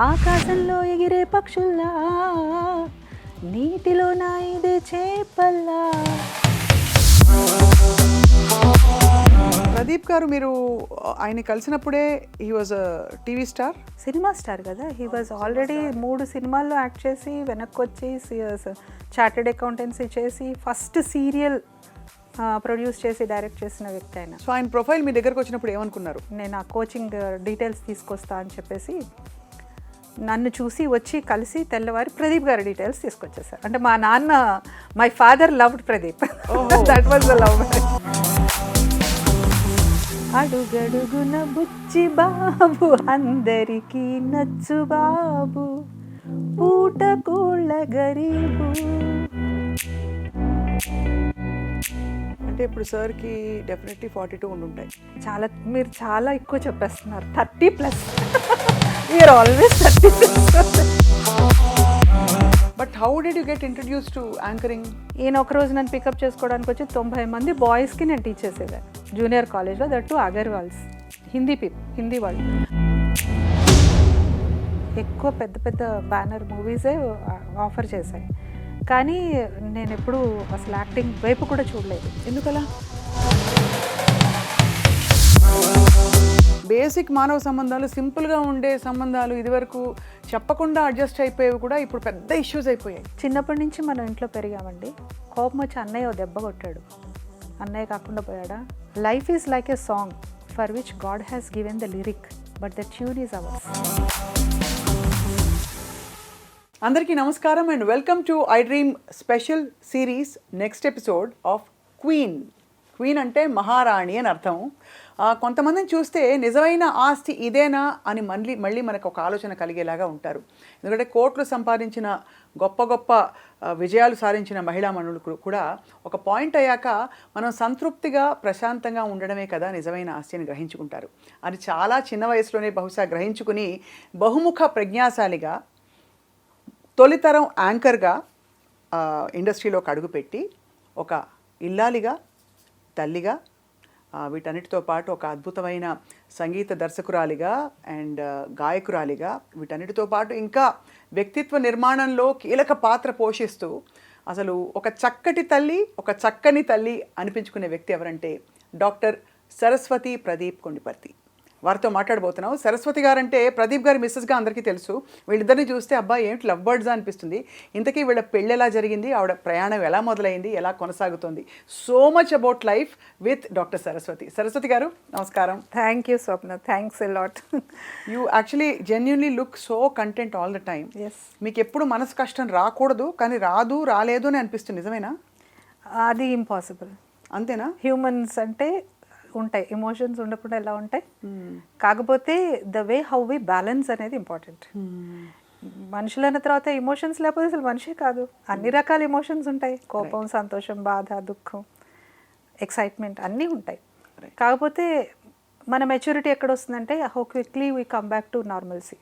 ఆకాశంలో ఎగిరే పక్షుల్లా, నీటిలో నా ఇదే చేపల్లా. ప్రదీప్ గారు, మీరు ఆయన కలిసినప్పుడే he was TV star, cinema star కదా. హీ వాజ్ ఆల్రెడీ 3 సినిమాల్లో యాక్ట్ చేసి వెనక్కి వచ్చి చార్టెడ్ అకౌంటెన్సీ చేసి ఫస్ట్ సీరియల్ ప్రొడ్యూస్ చేసి డైరెక్ట్ చేసిన వ్యక్తి ఆయన. సో ఆయన ప్రొఫైల్ మీ దగ్గరకు వచ్చినప్పుడు ఏమనుకున్నారు? నేను ఆ కోచింగ్ డీటెయిల్స్ తీసుకొస్తా అని చెప్పేసి నన్ను చూసి వచ్చి కలిసి తెల్లవారి ప్రదీప్ గారి డీటెయిల్స్ తీసుకొచ్చేసారు. అంటే మా నాన్న, my father loved Pradeep. That was the love marriage. అడుగడుగున బుచ్చి బాబు, అందరికీ నచ్చు బాబు, పూట కూళ్ళ గరీబు. అంటే ఇప్పుడు సార్కి డెఫినెట్లీ 42 ఉండుంటాయి. మీరు చాలా ఎక్కువ చెప్పేస్తున్నారు. 30+. We are always 30+. But how did you get introduce to anchoring? ఈయన ఒకరోజు నన్ను పికప్ చేసుకోవడానికి వచ్చి 90 మంది బాయ్స్కి నేను టీచ్ చేసేదాన్ని జూనియర్ కాలేజ్లో. దట్ టు అగర్వాల్స్, హిందీ వాళ్ళు. ఎక్కువ పెద్ద పెద్ద బ్యానర్ మూవీసే ఆఫర్ చేశాయి, కానీ నేను ఎప్పుడు అసలు యాక్టింగ్ వైపు కూడా చూడలేదు. ఎందుకలా? బేసిక్ మానవ సంబంధాలు, సింపుల్గా ఉండే సంబంధాలు ఇదివరకు చెప్పకుండా అడ్జస్ట్ అయిపోయేవి కూడా ఇప్పుడు పెద్ద ఇష్యూస్ అయిపోయాయి. చిన్నప్పటి నుంచి మనం ఇంట్లో పెరిగామండి. కోపం వచ్చి అన్నయ్య దెబ్బ కొట్టాడు, అన్నయ్య కాకుండా పోయాడా. Life is like a song for which god has given the lyric, but the tune is ours. అందరికీ నమస్కారం and welcome to I dream special series next episode of queen. Queen అంటే మహారాణి అని అర్థం. కొంతమందిని చూస్తే నిజమైన ఆస్తి ఇదేనా అని మళ్ళీ మనకు ఒక ఆలోచన కలిగేలాగా ఉంటారు. ఎందుకంటే కోట్లు సంపాదించిన గొప్ప గొప్ప విజయాలు సాధించిన మహిళా మనులు కూడా ఒక పాయింట్ అయ్యాక మనం సంతృప్తిగా ప్రశాంతంగా ఉండడమే కదా నిజమైన ఆస్తిని గ్రహించుకుంటారు. అది చాలా చిన్న వయసులోనే బహుశా గ్రహించుకుని బహుముఖ ప్రజ్ఞాశాలిగా తొలితరం యాంకర్గా ఇండస్ట్రీలోకి అడుగుపెట్టి ఒక ఇల్లాలిగా, తల్లిగా, వీటన్నిటితో పాటు ఒక అద్భుతమైన సంగీత దర్శకురాలిగా అండ్ గాయకురాలిగా, వీటన్నిటితో పాటు ఇంకా వ్యక్తిత్వ నిర్మాణంలో కీలక పాత్ర పోషిస్తూ అసలు ఒక చక్కటి తల్లి, ఒక చక్కని తల్లి అనిపించుకునే వ్యక్తి ఎవరంటే డాక్టర్ సరస్వతి ప్రదీప్ కొండిపర్తి. వారితో మాట్లాడబోతున్నాం. సరస్వతి గారంటే ప్రదీప్ గారి మిస్సెస్గా అందరికీ తెలుసు. వీళ్ళిద్దరిని చూస్తే అబ్బాయి ఏమిటి లవ్ బర్డ్స్ అనిపిస్తుంది. ఇంతకీ వీళ్ళ పెళ్ళి ఎలా జరిగింది, ఆవిడ ప్రయాణం ఎలా మొదలైంది, ఎలా కొనసాగుతుంది, so much about life with doctor Saraswati. Saraswati గారు నమస్కారం. Thank you Swapna, thanks a lot. You actually genuinely look so content all the time. మీకు ఎప్పుడు మనసు కష్టం రాకూడదు, కానీ రాలేదు అని అనిపిస్తుంది. నిజమేనా? అది ఇంపాసిబుల్. అంతేనా? హ్యూమన్స్ అంటే ఉంటాయి, ఎమోషన్స్ ఉండకుండా ఎలా ఉంటాయి. కాకపోతే the way how we balance అనేది ఇంపార్టెంట్. మనుషులన్న తర్వాత ఎమోషన్స్ లేకపోతే అసలు మనిషే కాదు. అన్ని రకాల ఎమోషన్స్ ఉంటాయి. కోపం, సంతోషం, బాధ, దుఃఖం, ఎక్సైట్మెంట్ అన్నీ ఉంటాయి. కాకపోతే మన మెచ్యూరిటీ ఎక్కడ వస్తుందంటే how quickly we come back to normalcy.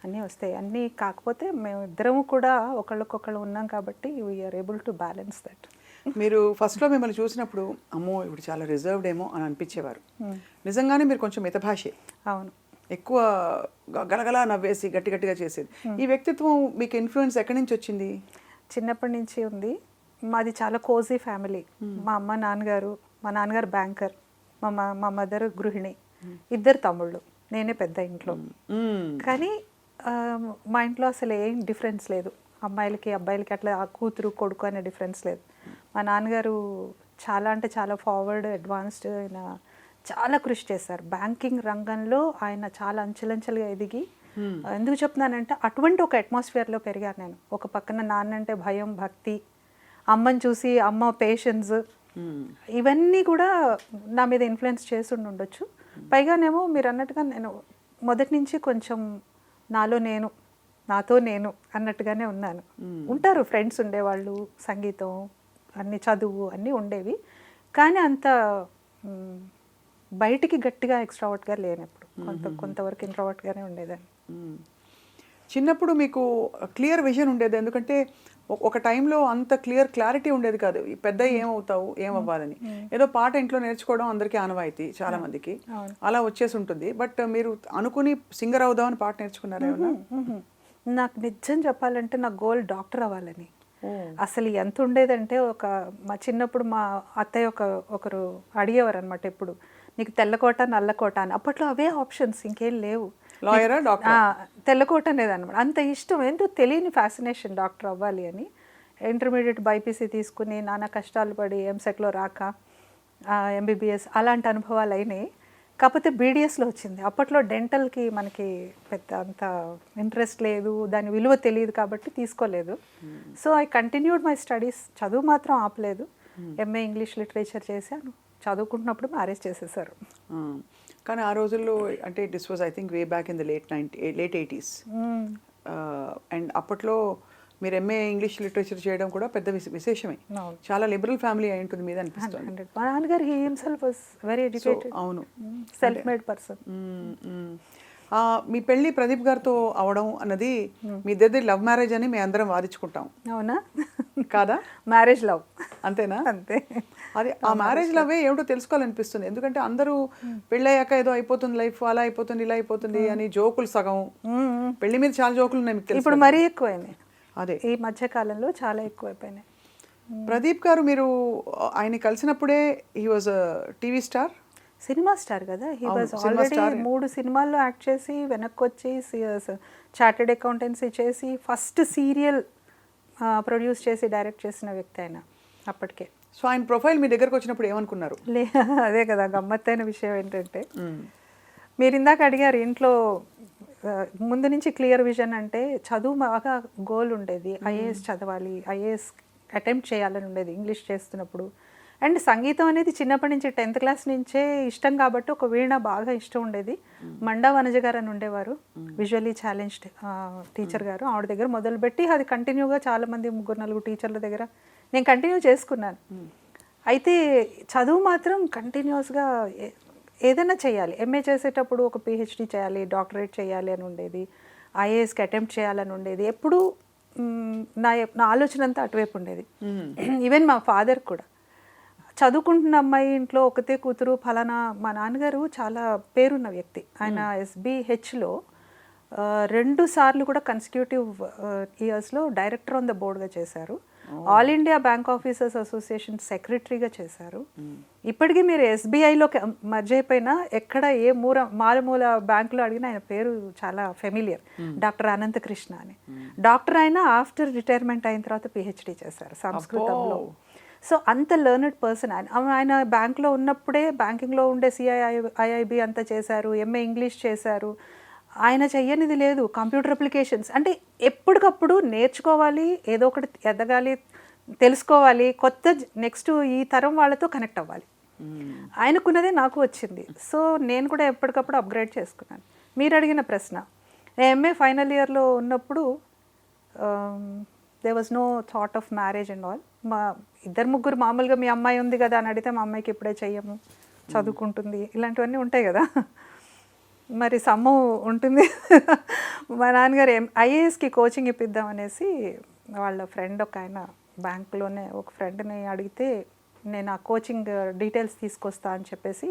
అన్నీ వస్తాయి. అన్నీ కాకపోతే మేము ఇద్దరము కూడా ఒకళ్ళకొకళ్ళు ఉన్నాం కాబట్టి we are able to balance that. మీరు ఫస్ట్లో మిమ్మల్ని చూసినప్పుడు అమ్మో ఇప్పుడు చాలా రిజర్వ్డ్ ఏమో అని అనిపించేవారు. నిజంగానే మీరు కొంచెం మితభాషే. అవును. ఎక్కువ గలగలా నవ్వేసి గట్టిగా చేసేది. ఈ వ్యక్తిత్వం మీకు ఇన్ఫ్లుయెన్స్ ఎక్కడి నుంచి వచ్చింది? చిన్నప్పటి నుంచి ఉంది. మాది చాలా కోజీ ఫ్యామిలీ. మా నాన్నగారు బ్యాంకర్, మా మదర్ గృహిణి, 2 తమ్ముళ్ళు, నేనే పెద్ద ఇంట్లో. కానీ మా ఇంట్లో అసలు ఏం డిఫరెన్స్ లేదు. అమ్మాయిలకి అబ్బాయిలకి అట్లా కూతురు కొడుకు అనే డిఫరెన్స్ లేదు. మా నాన్నగారు చాలా అంటే చాలా ఫార్వర్డ్, అడ్వాన్స్డ్. ఆయన చాలా కృషి చేశారు బ్యాంకింగ్ రంగంలో. ఆయన చాలా అంచెలంచెలుగా ఎదిగి, ఎందుకు చెప్తున్నానంటే అటువంటి ఒక అట్మాస్ఫియర్లో పెరిగాను నేను. ఒక పక్కన నాన్న అంటే భయం, భక్తి, అమ్మని చూసి అమ్మ పేషెన్స్, ఇవన్నీ కూడా నా మీద ఇన్ఫ్లుయెన్స్ చేసి ఉండొచ్చు. పైగానేమో మీరు అన్నట్టుగా నేను మొదటి నుంచి కొంచెం నాతో నేను అన్నట్టుగానే ఉన్నాను. ఉంటారు ఫ్రెండ్స్ ఉండేవాళ్ళు, సంగీతం, అన్ని చదువు అన్నీ ఉండేవి, కానీ అంత బయటికి గట్టిగా ఎక్స్ట్రావర్ట్గా లేనప్పుడు కొంతవరకు ఇంట్రావర్ట్గానే ఉండేదాన్ని. చిన్నప్పుడు మీకు క్లియర్ విజన్ ఉండేది, ఎందుకంటే ఒక టైంలో అంత క్లారిటీ ఉండేది కాదు, ఈ పెద్ద ఏమవుతావు ఏమవ్వాలని. ఏదో పాట ఇంట్లో నేర్చుకోవడం అందరికీ ఆనవాయితీ, చాలా మందికి అలా వచ్చేసి ఉంటుంది. బట్ మీరు అనుకుని సింగర్ అవుదామని పాట నేర్చుకున్నారా ఏమన్నా? నాకు నిజం చెప్పాలంటే నా గోల్ డాక్టర్ అవ్వాలని. అసలు ఎంత ఉండేదంటే మా చిన్నప్పుడు మా అత్తయ్య ఒకరు అడిగేవారు అనమాట, ఎప్పుడు నీకు తెల్లకోట నల్లకోట అని. అప్పట్లో అవే ఆప్షన్స్, ఇంకేం లేవు. లాయరా డాక్టర్? తెల్లకోట అనేది అనమాట. అంత ఇష్టం, ఏంటో తెలియని ఫ్యాసినేషన్ డాక్టర్ అవ్వాలి అని. ఇంటర్మీడియట్ బైపీసీ తీసుకుని నానా కష్టాలు పడి ఎంసెట్లో రాక ఎంబీబీఎస్ అలాంటి అనుభవాలు అయినాయి. కాకపోతే బీడిఎస్లో వచ్చింది. అప్పట్లో డెంటల్కి మనకి పెద్ద అంత ఇంట్రెస్ట్ లేదు, దాని విలువ తెలియదు కాబట్టి తీసుకోలేదు. So I continued my studies. చదువు మాత్రం ఆపలేదు. ఎంఏ ఇంగ్లీష్ లిటరేచర్ చేశాను. చదువుకుంటున్నప్పుడు మ్యారేజ్ చేసేసారు. కానీ ఆ రోజుల్లో అంటే this was I think way back in the late 80s. And అప్పట్లో మీరు ఎంఏ ఇంగ్లీష్ లిటరేచర్ చేయడం కూడా పెద్ద విశేషమే. చాలా లిబరల్ ఫ్యామిలీ అయి ఉంటుంది మీద అనిపిస్తుంది. మా నాన్నగారు he himself was very educated. అవును, సెల్ఫ్ మేడ్ పర్సన్. మీ పెళ్లి ప్రదీప్ గారితో అవడం అన్నది మీ ఇద్దరిది లవ్ మ్యారేజ్ అని మేము అందరం వాదించుకుంటాం. అవునా? కాదా? మ్యారేజ్ లవ్ అంతేనా? అంతే. అది ఆ మ్యారేజ్ లవే ఏమిటో తెలుసుకోవాలనిపిస్తుంది. ఎందుకంటే అందరూ పెళ్ళయ్యాక ఏదో అయిపోతుంది లైఫ్, అలా అయిపోతుంది ఇలా అయిపోతుంది అని జోకులు సగం. పెళ్లి మీద చాలా జోకులు ఉన్నాయి మీకు తెలుసు. ఇప్పుడు మరీ ఎక్కువైనాయి. అదే ఈ మధ్య కాలంలో చాలా ఎక్కువైపోయినాయి. ప్రదీప్ గారు మీరు ఆయన కలిసినప్పుడే he was TV star, cinema star కదా. హీ వాజ్ ఆల్రెడీ 3 సినిమాల్లో యాక్ట్ చేసి వెనక్కి వచ్చి చార్టెడ్ అకౌంటెన్సీ చేసి ఫస్ట్ సీరియల్ ప్రొడ్యూస్ చేసి డైరెక్ట్ చేసిన వ్యక్తి ఆయన అప్పటికే. సో ఆయన ప్రొఫైల్ మీ దగ్గరకు వచ్చినప్పుడు ఏమనుకున్నారు? అదే కదా గమ్మత్తైన విషయం ఏంటంటే, మీరు ఇందాక అడిగారు ఇంట్లో ముందు నుంచి క్లియర్ విజన్ అంటే చదువు బాగా గోల్ ఉండేది. ఐఏఎస్ చదవాలి, ఐఏఎస్ అటెంప్ట్ చేయాలని ఉండేది ఇంగ్లీష్ చేస్తున్నప్పుడు. అండ్ సంగీతం అనేది చిన్నప్పటి నుంచి 10th క్లాస్ నుంచే ఇష్టం కాబట్టి ఒక వీణ బాగా ఇష్టం ఉండేది. మండా వనజ గారు అని ఉండేవారు, విజువల్లీ ఛాలెంజ్డ్ టీచర్ గారు. ఆవిడ దగ్గర మొదలుపెట్టి అది కంటిన్యూగా చాలామంది 3-4 టీచర్ల దగ్గర నేను కంటిన్యూ చేసుకున్నాను. అయితే చదువు మాత్రం కంటిన్యూస్గా ఏదైనా చేయాలి. ఎంఏ చేసేటప్పుడు ఒక పిహెచ్డి చేయాలి, డాక్టరేట్ చేయాలి అని ఉండేది. ఐఏఎస్కి అటెంప్ట్ చేయాలని ఉండేది. ఎప్పుడు నా ఆలోచన అంతా అటువైపు ఉండేది. ఈవెన్ మా ఫాదర్ కూడా చదువుకుంటున్న అమ్మాయి ఇంట్లో ఒకతే కూతురు ఫలానా. మా నాన్నగారు చాలా పేరున్న వ్యక్తి. ఆయన SBHలో 2 సార్లు కూడా కన్సిక్యూటివ్ ఇయర్స్లో డైరెక్టర్ ఆన్ ద బోర్డ్గా చేశారు. All India bank officers association సెక్రటరీగా చేశారు. ఇప్పటికీ మీరు SBIలో మర్జ్ అయిపోయినా ఎక్కడ ఏ మారుమూల బ్యాంకులో అడిగినా ఆయన పేరు చాలా ఫెమిలియర్. డాక్టర్ అనంతకృష్ణ అని. డాక్టర్ అయినా ఆఫ్టర్ రిటైర్మెంట్ అయిన తర్వాత PhD చేశారు సంస్కృతంలో. సో అంత లెర్నెడ్ పర్సన్ ఆయన బ్యాంక్లో ఉన్నప్పుడే బ్యాంకింగ్లో ఉండే CIIB అంతా చేశారు. ఎంఏ ఇంగ్లీష్ చేశారు. ఆయన చెయ్యనిది లేదు. కంప్యూటర్ అప్లికేషన్స్ అంటే ఎప్పటికప్పుడు నేర్చుకోవాలి, ఏదో ఒకటి ఎదగాలి, తెలుసుకోవాలి, కొత్త నెక్స్ట్ ఈ తరం వాళ్ళతో కనెక్ట్ అవ్వాలి. ఆయనకున్నదే నాకు వచ్చింది. సో నేను కూడా ఎప్పటికప్పుడు అప్గ్రేడ్ చేసుకున్నాను. మీరు అడిగిన ప్రశ్న, నేను ఎంఏ ఫైనల్ ఇయర్లో ఉన్నప్పుడు there was no thought of marriage and all. మా 2-3 మామూలుగా మీ అమ్మాయి ఉంది కదా అని అడిగితే మా అమ్మాయికి ఇప్పుడే చెయ్యము, చదువుకుంటుంది, ఇలాంటివన్నీ ఉంటాయి కదా. మరి సమ్ము ఉంటుంది. మా నాన్నగారు ఐఏఎస్కి కోచింగ్ ఇప్పిద్దామనేసి వాళ్ళ ఫ్రెండ్ ఒక ఆయన బ్యాంకులోనే ఒక ఫ్రెండ్ని అడిగితే నేను ఆ కోచింగ్ డీటెయిల్స్ తీసుకొస్తా అని చెప్పేసి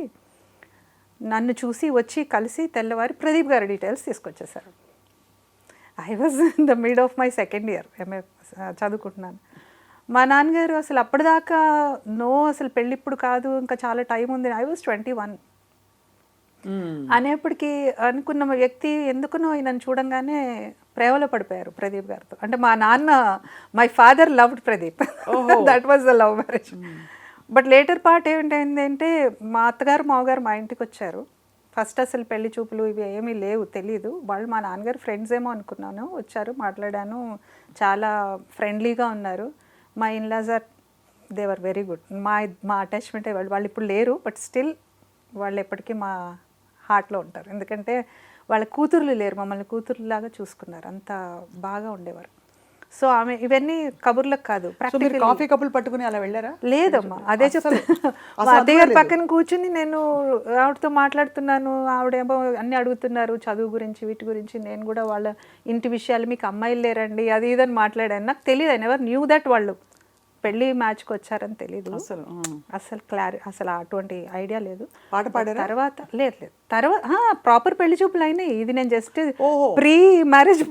నన్ను చూసి వచ్చి కలిసి తెల్లవారి ప్రదీప్ గారి డీటెయిల్స్ తీసుకొచ్చేసారు. I was in the mid of my second year MA చదువుకుంటున్నాను. మా నాన్నగారు అసలు అప్పటిదాకా అసలు పెళ్ళి ఇప్పుడు కాదు, ఇంకా చాలా టైం ఉంది. ఐ వాజ్ 21 అనేప్పటికీ అనుకున్న వ్యక్తి ఎందుకునో నన్ను చూడంగానే ప్రేమలో పడిపోయారు ప్రదీప్ గారితో. అంటే మా నాన్న, my father loved Pradeep. That was the love marriage. But later part ఏంటంటే మా అత్తగారు మామగారు మా ఇంటికి వచ్చారు. ఫస్ట్ అసలు పెళ్లి చూపులు ఇవి ఏమీ లేవు, తెలీదు. వాళ్ళు మా నాన్నగారు ఫ్రెండ్స్ ఏమో అనుకున్నాను. వచ్చారు, మాట్లాడాను, చాలా ఫ్రెండ్లీగా ఉన్నారు. మా in-laws are they were very good. మా అటాచ్మెంట్ వాళ్ళు ఇప్పుడు లేరు, బట్ స్టిల్ వాళ్ళు ఎప్పటికీ మా హార్ట్లో ఉంటారు. ఎందుకంటే వాళ్ళ కూతుర్లు లేరు, మమ్మల్ని కూతుర్లాగా చూసుకున్నారు. అంత బాగా ఉండేవారు. సో ఆమె ఇవన్నీ కబుర్లకు కాదు, సో మీరు ప్రాక్టికల్. కాఫీ కప్పులు పట్టుకుని అలా వెళ్ళారా? లేదమ్మా, అదే చెప్తాను. మా అత్తయ్య గారి పక్కన కూర్చుని నేను ఆవిడతో మాట్లాడుతున్నాను, ఆవిడేమో అన్ని అడుగుతున్నారు చదువు గురించి వీటి గురించి. నేను కూడా వాళ్ళ ఇంటి విషయాలు, మీకు అమ్మాయిలు లేరండి అది ఇదని మాట్లాడాను. నాకు తెలియదు, ఐ నెవర్ న్యూ దట్ వాళ్ళు పెళ్ళి మ్యాచ్కి వచ్చారని తెలీదు అసలు అసలు అటువంటి ఐడియా లేదు. పాట పాడారా? తర్వాత లేదు తర్వాత ప్రాపర్ పెళ్లి చూపులు అయినాయి. ఇది నేను జస్ట్ ఓహో. ప్రీ మ్యారేజ్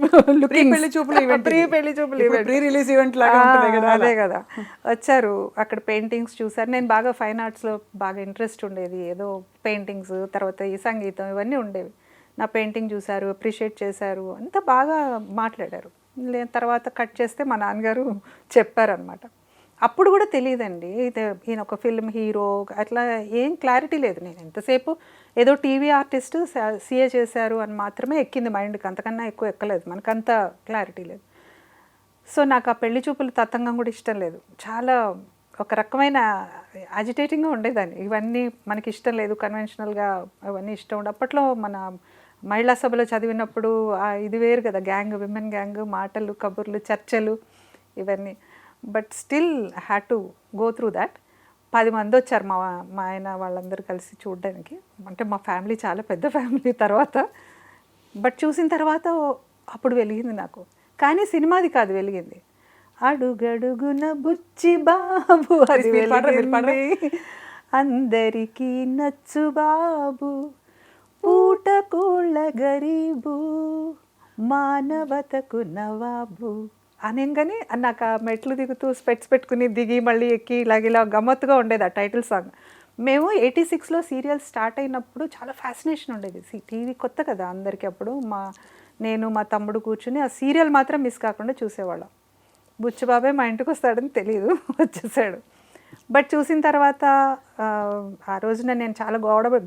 పెళ్లి చూపులు ప్రీ పెళ్లి చూపులు ప్రీ రిలీజ్ ఈవెంట్ లాగా ఉంటుంది కదా. అదే కదా. వచ్చారు, అక్కడ పెయింటింగ్స్ చూసారు. నేను బాగా ఫైన్ ఆర్ట్స్లో బాగా ఇంట్రెస్ట్ ఉండేది, ఏదో పెయింటింగ్స్, తర్వాత ఈ సంగీతం ఇవన్నీ ఉండేవి. నా పెయింటింగ్ చూసారు, అప్రిషియేట్ చేశారు, అంతా బాగా మాట్లాడారు. తర్వాత కట్ చేస్తే మా నాన్నగారు చెప్పారనమాట. అప్పుడు కూడా తెలియదండి ఇది ఈయన ఒక ఫిల్మ్ హీరో, అట్లా ఏం క్లారిటీ లేదు. నేను ఎంతసేపు ఏదో టీవీ ఆర్టిస్ట్ సీఏ చేశారు అని మాత్రమే ఎక్కింది మైండ్కి, అంతకన్నా ఎక్కువ ఎక్కలేదు, మనకంత క్లారిటీ లేదు. సో నాకు ఆ పెళ్లి చూపులు తతంగం కూడా ఇష్టం లేదు. చాలా ఒక రకమైన అజిటేటింగ్గా ఉండేదాన్ని. ఇవన్నీ మనకి ఇష్టం లేదు, కన్వెన్షనల్గా అవన్నీ ఇష్టం ఉండే. అప్పట్లో మన మహిళా సభలో చదివినప్పుడు ఇది వేరు కదా, గ్యాంగ్, విమెన్ గ్యాంగ్, మాటలు, కబుర్లు, చర్చలు ఇవన్నీ. But still had to go through that. 10 మంది వచ్చారు మా ఆయన వాళ్ళందరూ కలిసి చూడడానికి. అంటే మా ఫ్యామిలీ చాలా పెద్ద ఫ్యామిలీ తర్వాత. బట్ చూసిన తర్వాత అప్పుడు వెలిగింది నాకు. కానీ సినిమాది కాదు వెలిగింది, అడుగడుగున బుచ్చి బాబు అది వెలిగింది, అందరికీ నచ్చు బాబు, పూటకూళ్ళ గరీబు, మానవతకు నవాబు అనగానే నాకు ఆ మెట్లు దిగుతూ స్పెట్స్ పెట్టుకుని దిగి మళ్ళీ ఎక్కి ఇలా గమ్మత్తుగా ఉండేది ఆ టైటిల్ సాంగ్. మేము 86లో సీరియల్ స్టార్ట్ అయినప్పుడు చాలా ఫ్యాసినేషన్ ఉండేది. టీవీ కొత్త కదా అందరికీ. అప్పుడు నేను మా తమ్ముడు కూర్చుని ఆ సీరియల్ మాత్రం మిస్ కాకుండా చూసేవాళ్ళం. బుచ్చిబాబాయ్ మా ఇంటికి వస్తాడని తెలియదు, వచ్చేసాడు. బట్ చూసిన తర్వాత ఆ రోజున నేను చాలా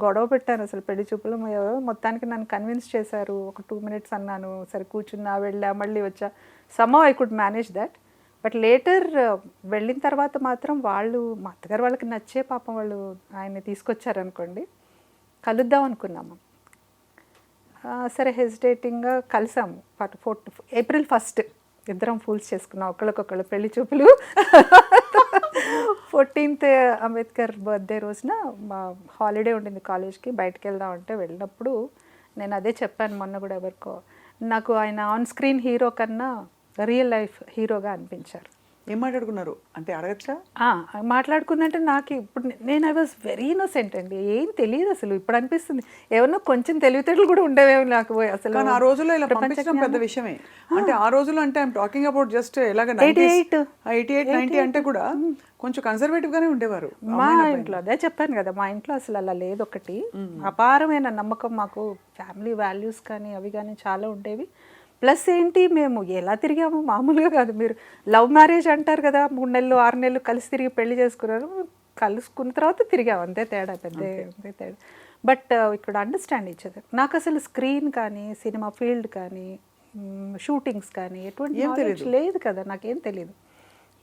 గొడవ పెట్టాను అసలు పెళ్లి చూపులు. మొత్తానికి నన్ను కన్విన్స్ చేశారు. ఒక 2 minutes అన్నాను, సరే కూర్చున్నా, వెళ్ళా, మళ్ళీ వచ్చా. somehow I could manage that. But later వెళ్ళిన తర్వాత మాత్రం వాళ్ళు, మా అత్తగారు వాళ్ళకి నచ్చే పాపం వాళ్ళు ఆయన్ని తీసుకొచ్చారనుకోండి. కలుద్దాం అనుకున్నాము. సరే హెసిటేటింగ్గా కలిసాము. April 1 ఇద్దరం ఫూల్స్ చేసుకున్నాం ఒకళ్ళకొకళ్ళు పెళ్లి చూపులు. 14th అంబేద్కర్ బర్త్డే రోజున మా హాలిడే ఉండింది కాలేజ్కి, బయటకు వెళ్దాం అంటే వెళ్ళినప్పుడు నేను అదే చెప్పాను మొన్న కూడా ఎవరికో, నాకు ఆయన ఆన్ స్క్రీన్ హీరో కన్నా రియల్ లైఫ్ హీరోగా అనిపించారు. ఏం మాట్లాడుకున్నారు అంటే అడగచ్చా? మాట్లాడుకున్నట్టు నాకు ఇప్పుడు నేను ఐ వాజ్ వెరీ ఇన్నోసెంట్ అండి, ఏం తెలియదు అసలు. ఇప్పుడు అనిపిస్తుంది ఏమన్నా కొంచెం తెలివితేటలు కూడా ఉండేవేమో నాకు అసలు. ఆ రోజుల్లో ఇలా పంపించడం పెద్ద విషయమే. అంటే ఆ రోజుల్లో అంటే ఐఎమ్ టాకింగ్ అబౌట్ జస్ట్ ఎలాగ 88, 90 అంటే కూడా కొంచెం కన్సర్వేటివ్ గానే ఉండేవారు. మా ఇంట్లో అదే చెప్పాను కదా, మా ఇంట్లో అసలు అలా లేదు. ఒకటి అపారమైన నమ్మకం, మాకు ఫ్యామిలీ వాల్యూస్ కానీ అవి కానీ చాలా ఉండేవి. ప్లస్ ఏంటి, మేము ఎలా తిరిగాము మామూలుగా కాదు. మీరు లవ్ మ్యారేజ్ అంటారు కదా, 3 నెలలు 6 నెలలు కలిసి తిరిగి పెళ్లి చేసుకున్నారు, కలుసుకున్న తర్వాత తిరిగాము, అంతే తేడా, అంతే తేడా. బట్ ఇక్కడ అండర్స్టాండ్ ఇచ్చేది. నాకు అసలు స్క్రీన్ కానీ, సినిమా ఫీల్డ్ కానీ, షూటింగ్స్ కానీ ఎటువంటి నాలెడ్జ్ లేదు కదా, నాకేం తెలియదు.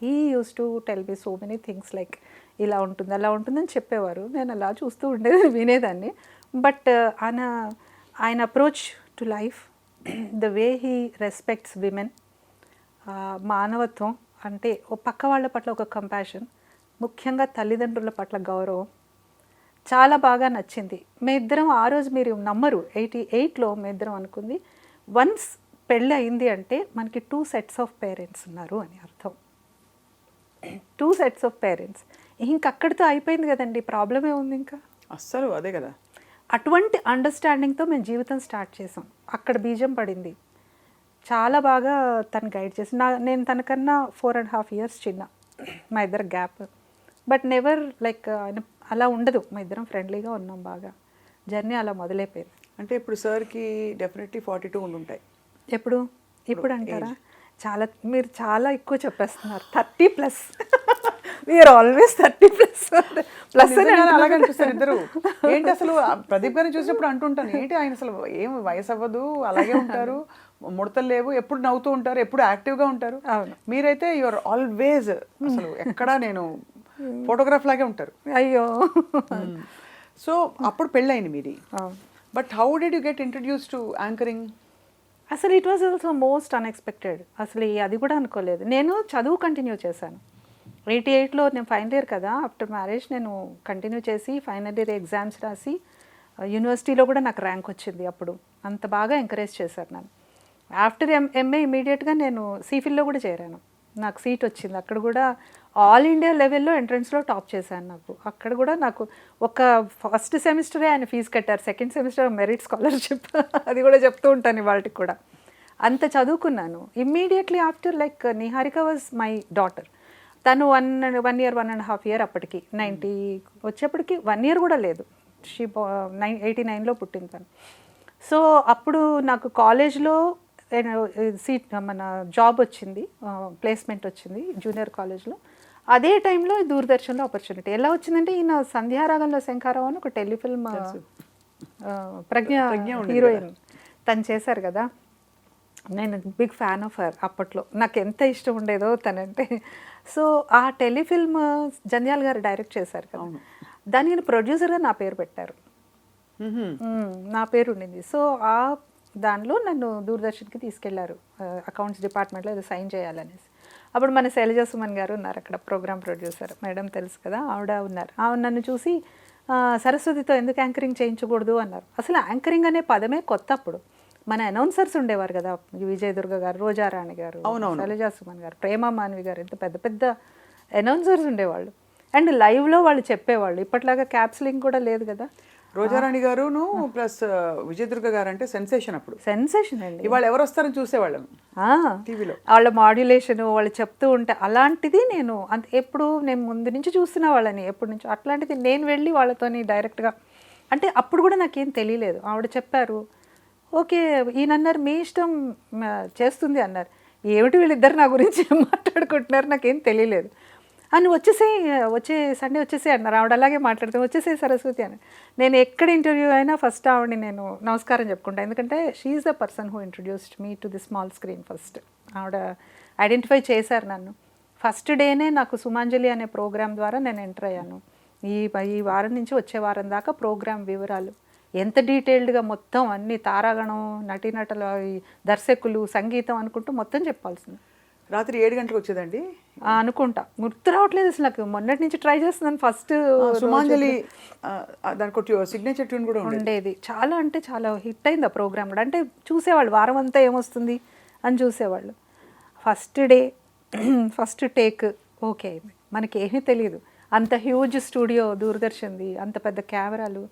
He use to tell me so many things like ఇలా ఉంటుంది అలా ఉంటుందని చెప్పేవారు. నేను అలా చూస్తూ ఉండేది, వినేదాన్ని. బట్ ఆయన approach to life, the way he respects women, మానవత్వం అంటే ఓ పక్క వాళ్ళ పట్ల ఒక కంపాషన్, ముఖ్యంగా తల్లిదండ్రుల పట్ల గౌరవం చాలా బాగా నచ్చింది. మేమిద్దరం ఆ రోజు, మీరు నమ్మరు, 88లో మేమిద్దరం అనుకుంది, వన్స్ పెళ్ళి అయింది అంటే మనకి 2 sets ఆఫ్ పేరెంట్స్ ఉన్నారు అని అర్థం. 2 sets ఆఫ్ పేరెంట్స్. ఇంకక్కడితో అయిపోయింది కదండి, ప్రాబ్లమే ఉంది ఇంకా అస్సలు. అదే కదా, అటువంటి అండర్స్టాండింగ్తో మేము జీవితం స్టార్ట్ చేసాం. అక్కడ బీజం పడింది. చాలా బాగా తను గైడ్ చేసి, నేను తనకన్నా 4.5 years చిన్న, మా ఇద్దరు గ్యాప్. బట్ నెవర్ లైక్ అలా ఉండదు, మా ఇద్దరం ఫ్రెండ్లీగా ఉన్నాం బాగా. జర్నీ అలా మొదలైపోయింది. అంటే ఇప్పుడు సార్కి డెఫినెట్లీ 42 ఉంటాయి. ఇప్పుడు అంటారా? మీరు చాలా ఎక్కువ చెప్పేస్తున్నారు. 30+. We are always 30+. అలాగే అనిపిస్తారు ఇద్దరు. ఏంటి అసలు ప్రదీప్ గారిని చూసినప్పుడు అంటుంటాను, ఏంటి ఆయన అసలు ఏం వయసు అవ్వదు, అలాగే ఉంటారు, ముడతలు లేవు, ఎప్పుడు నవ్వుతూ ఉంటారు, ఎప్పుడు యాక్టివ్గా ఉంటారు. మీరైతే యువర్ ఆల్వేజ్ అసలు ఎక్కడా నేను ఫోటోగ్రాఫ్ లాగే ఉంటారు. అయ్యో. సో అప్పుడు పెళ్ళయింది మీది. But how did you get introduce to anchoring? అసలు it was also most unexpected. అసలు అది కూడా అనుకోలేదు. నేను చదువు కంటిన్యూ చేశాను. 88లో నేను ఫైనల్ ఇయర్ కదా, ఆఫ్టర్ మ్యారేజ్ నేను కంటిన్యూ చేసి ఫైనల్ ఇయర్ ఎగ్జామ్స్ రాసి యూనివర్సిటీలో కూడా నాకు ర్యాంక్ వచ్చింది. అప్పుడు అంత బాగా ఎంకరేజ్ చేశారు నన్ను. ఆఫ్టర్ ఎంఏ ఇమీడియట్గా నేను సిఫిల్లో కూడా చేరాను. నాకు సీట్ వచ్చింది. అక్కడ కూడా ఆల్ ఇండియా లెవెల్లో ఎంట్రన్స్లో టాప్ చేశాను. నాకు అక్కడ కూడా నాకు ఒక ఫస్ట్ సెమిస్టరే ఆయన ఫీజు కట్టారు, సెకండ్ సెమిస్టర్ మెరిట్ స్కాలర్షిప్. అది కూడా చెప్తూ ఉంటాను వాటికి కూడా. అంత చదువుకున్నాను. Immediately after like Niharika was my daughter. తను 1 year 1.5 year అప్పటికి 90 వచ్చేప్పటికి 1 year కూడా లేదు. 89లో పుట్టింది తను. సో అప్పుడు నాకు కాలేజ్లో సీట్ మన జాబ్ వచ్చింది, ప్లేస్మెంట్ వచ్చింది జూనియర్ కాలేజ్లో. అదే టైంలో దూరదర్శన్లో ఆపర్చునిటీ ఎలా వచ్చిందంటే, ఈయన సంధ్యారాగంలో శంఖారావు అని ఒక టెలిఫిల్మ్ ప్రజ్ఞ హీరోయిన్ తను చేశారు కదా. నేను బిగ్ ఫ్యాన్ ఆఫ్ హర్ అప్పట్లో. నాకు ఎంత ఇష్టం ఉండేదో తనంటే. సో ఆ టెలిఫిల్మ్ జంధ్యాల గారు డైరెక్ట్ చేశారు కదా, దానికి ప్రొడ్యూసర్గా నా పేరు పెట్టారు. నా పేరు ఉండింది. సో ఆ దానిలో నన్ను దూరదర్శన్కి తీసుకెళ్లారు, అకౌంట్స్ డిపార్ట్మెంట్లో ఏదో సైన్ చేయాలనేసి. అప్పుడు మన శైలజా సుమన్ గారు ఉన్నారు అక్కడ, ప్రోగ్రామ్ ప్రొడ్యూసర్ మేడం తెలుసు కదా, ఆవిడ ఉన్నారు. ఆవిడ నన్ను చూసి సరస్వతితో ఎందుకు యాంకరింగ్ చేయించకూడదు అన్నారు. అసలు యాంకరింగ్ అనే పదమే కొత్త అప్పుడు. మన అనౌన్సర్స్ ఉండేవారు కదా, విజయదుర్గ గారు, రోజారాణి గారు, శైలజా సుమన్ గారు, ప్రేమ మాన్వి గారు, ఇంత పెద్ద పెద్ద అనౌన్సర్స్ ఉండేవాళ్ళు. అండ్ లైవ్లో వాళ్ళు చెప్పేవాళ్ళు. ఇప్పట్లాగా క్యాప్స్లింగ్ కూడా లేదు కదా. రోజారాణి గారును ప్లస్ విజయదుర్గ గారు అంటే సెన్సేషన్. అప్పుడు సెన్సేషన్ అండి. ఇవాళ ఎవరు వస్తారని చూసేవాళ్ళం టీవీలో. వాళ్ళ మాడ్యులేషన్ వాళ్ళు చెప్తూ ఉంటే అలాంటిది నేను ఎప్పుడు నేను ముందు నుంచి చూస్తున్న వాళ్ళని ఎప్పటి నుంచో. అట్లాంటిది నేను వెళ్ళి వాళ్ళతోని డైరెక్ట్గా అంటే అప్పుడు కూడా నాకేం తెలియలేదు. ఆవిడ చెప్పారు, ఓకే ఈయన అన్నారు మీ ఇష్టం చేస్తుంది అన్నారు. ఏమిటి వీళ్ళిద్దరు నా గురించి మాట్లాడుకుంటున్నారు, నాకేం తెలియలేదు. అని వచ్చే సండే వచ్చేసే అన్నారు. ఆవిడ అలాగే మాట్లాడితే వచ్చేసే సరస్వతి అని. నేను ఎక్కడ ఇంటర్వ్యూ అయినా ఫస్ట్ ఆవిడని నేను నమస్కారం చెప్పుకుంటాను. ఎందుకంటే she is the person who introduced me to the small screen first. ఆవిడ ఐడెంటిఫై చేశారు నన్ను. ఫస్ట్ డేనే నాకు సుమాంజలి అనే ప్రోగ్రామ్ ద్వారా నేను ఎంటర్ అయ్యాను. ఈ వారం నుంచి వచ్చే వారం దాకా ప్రోగ్రామ్ వివరాలు ఎంత డీటెయిల్డ్గా మొత్తం అన్ని తారాగణం, నటీనటుల, దర్శకులు, సంగీతం అనుకుంటూ మొత్తం చెప్పాల్సింది. రాత్రి 7 గంటలకు వచ్చేదండి అనుకుంటా, గుర్తు రావట్లేదు అసలు నాకు. మొన్నటి నుంచి ట్రై చేస్తున్నాను. ఫస్ట్ సుమాంజలి దానికి సిగ్నేచర్ ట్యూన్ కూడా ఉండేది. చాలా అంటే చాలా హిట్ అయింది ఆ ప్రోగ్రామ్ కూడా. అంటే చూసేవాళ్ళు వారం అంతా ఏమొస్తుంది అని చూసేవాళ్ళు. First day first take okay అయింది. మనకి ఏమీ తెలియదు. అంత హ్యూజ్ స్టూడియో దూరదర్శన్ది, అంత పెద్ద కెమెరాలు,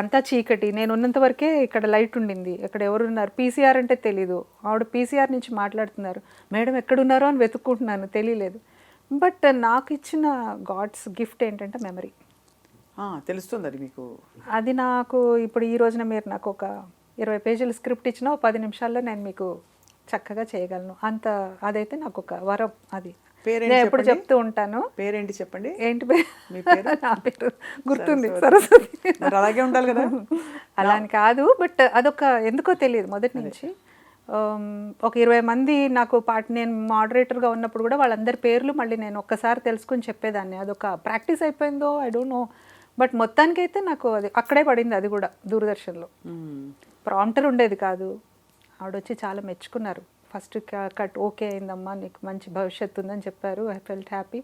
అంతా చీకటి. నేను ఉన్నంత వరకే ఇక్కడ లైట్ ఉండింది. ఇక్కడ ఎవరున్నారు పీసీఆర్ అంటే తెలీదు. ఆవిడ పీసీఆర్ నుంచి మాట్లాడుతున్నారు. మేడం ఎక్కడున్నారో అని వెతుక్కుంటున్నాను, తెలియలేదు. బట్ నాకు ఇచ్చిన గాడ్స్ గిఫ్ట్ ఏంటంటే మెమరీ. తెలుస్తుంది అది మీకు. అది నాకు ఇప్పుడు ఈ రోజున మీరు నాకు ఒక 20 పేజీల స్క్రిప్ట్ ఇచ్చినా 10 నిమిషాల్లో నేను మీకు చక్కగా చేయగలను. అంత అదైతే నాకు ఒక వరం. అది నేను ఎప్పుడు చెప్తూ ఉంటాను. పేరేంటి చెప్పండి. ఏంటి పేరు? నా పేరు గుర్తుంది, సరస్వతి. అలాగే ఉండాలి కదా. అలా అని కాదు, బట్ అదొక ఎందుకో తెలియదు మొదటి నుంచి. ఒక 20 మంది నాకు నేను మోడరేటర్గా ఉన్నప్పుడు కూడా వాళ్ళందరి పేర్లు మళ్ళీ నేను ఒక్కసారి తెలుసుకుని చెప్పేదాన్ని. అదొక ప్రాక్టీస్ అయిపోయిందో ఐ డోంట్ నో. బట్ మొత్తానికైతే నాకు అది అక్కడే పడింది. అది కూడా దూరదర్శన్లో ప్రాంప్టర్ ఉండేది కాదు. ఆవిడొచ్చి చాలా మెచ్చుకున్నారు. ఫస్ట్ కట్ ఓకే అయిందమ్మా, నీకు మంచి భవిష్యత్తు ఉందని చెప్పారు. I felt happy.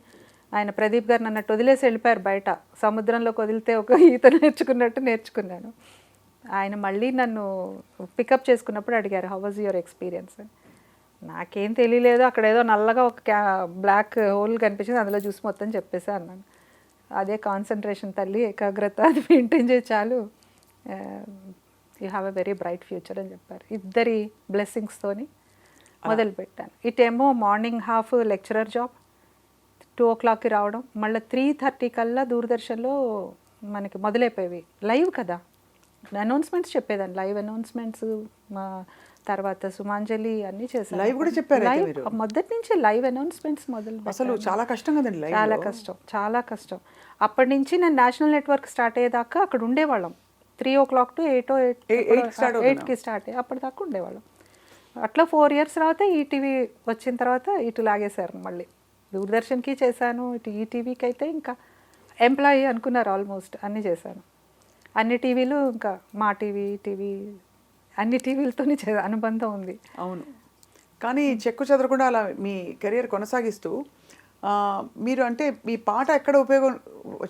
ఆయన ప్రదీప్ గారు నన్ను వదిలేసి వెళ్ళిపోయారు బయట. సముద్రంలోకి వదిలితే ఒక ఈత నేర్చుకున్నట్టు నేర్చుకున్నాను. ఆయన మళ్ళీ నన్ను పికప్ చేసుకున్నప్పుడు అడిగారు, హౌ వాజ్ యువర్ ఎక్స్పీరియన్స్ అని. నాకేం తెలియలేదు. అక్కడ ఏదో నల్లగా ఒక బ్లాక్ హోల్ కనిపించింది, అందులో చూసి మొత్తం చెప్పేసా అన్నాను. అదే కాన్సన్ట్రేషన్ తల్లి, ఏకాగ్రత, అది మెయింటైన్ చేసి చాలు, you have a very bright future అని చెప్పారు. ఇద్దరి బ్లెస్సింగ్స్తోని మొదలుపెట్టాను. ఇటేమో మార్నింగ్ హాఫ్ లెక్చరర్ జాబ్, 2 o'clockకి రావడం, మళ్ళీ 3:30 కల్లా దూరదర్శన్లో మనకి మొదలైపోయేవి. లైవ్ కదా, అనౌన్స్మెంట్స్ చెప్పేదాన్ని, లైవ్ అనౌన్స్మెంట్స్. మా తర్వాత సుమాంజలి అన్నీ చేశాను. లైవ్ కూడా చెప్పారు. మొదటి నుంచి లైవ్ అనౌన్స్మెంట్స్ మొదలు. అసలు చాలా కష్టం కదండి. చాలా కష్టం, చాలా కష్టం. అప్పటి నుంచి నేను నేషనల్ నెట్వర్క్ స్టార్ట్ అయ్యేదాకా అక్కడ ఉండేవాళ్ళం. 3 o'clock to 8కి స్టార్ట్ అయ్యి అప్పటిదాకా ఉండేవాళ్ళం. అట్లా 4 years తర్వాత ఈటీవీ వచ్చిన తర్వాత ఇటు లాగేశారు. మళ్ళీ దూరదర్శన్కి చేశాను, ఇటు ఈటీవీకి అయితే ఇంకా ఎంప్లాయీ అనుకున్నారు. ఆల్మోస్ట్ అన్నీ చేశాను. అన్ని టీవీలు, ఇంకా మా టీవీ, అన్ని టీవీలతోని అనుబంధం ఉంది. అవును. కానీ చెక్కు చెదరకుండా అలా మీ కెరియర్ కొనసాగిస్తూ మీరు అంటే మీ పాట ఎక్కడ ఉపయోగం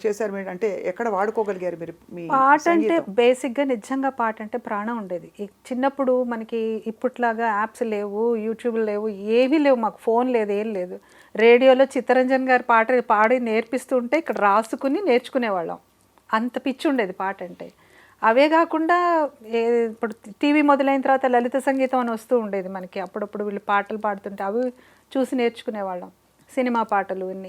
చేశారు మీరు, అంటే ఎక్కడ వాడుకోగలిగారు మీరు మీ పాట అంటే సంగీతం? బేసిక్గా నిజంగా పాట అంటే ప్రాణం ఉండేది. చిన్నప్పుడు మనకి ఇప్పట్లాగా యాప్స్ లేవు, యూట్యూబ్ లేవు, ఏవీ లేవు, మాకు ఫోన్ లేదు, ఏం లేదు. రేడియోలో చిత్తరంజన్ గారి పాట పాడి నేర్పిస్తూ ఉంటే ఇక్కడ రాసుకుని నేర్చుకునేవాళ్ళం. అంత పిచ్చి ఉండేది పాట అంటే. అవే కాకుండా ఇప్పుడు టీవీ మొదలైన తర్వాత లలిత సంగీతం అని వస్తూ ఉండేది మనకి. అప్పుడప్పుడు వీళ్ళు పాటలు పాడుతుంటే అవి చూసి నేర్చుకునేవాళ్ళం, సినిమా పాటలు అన్నీ.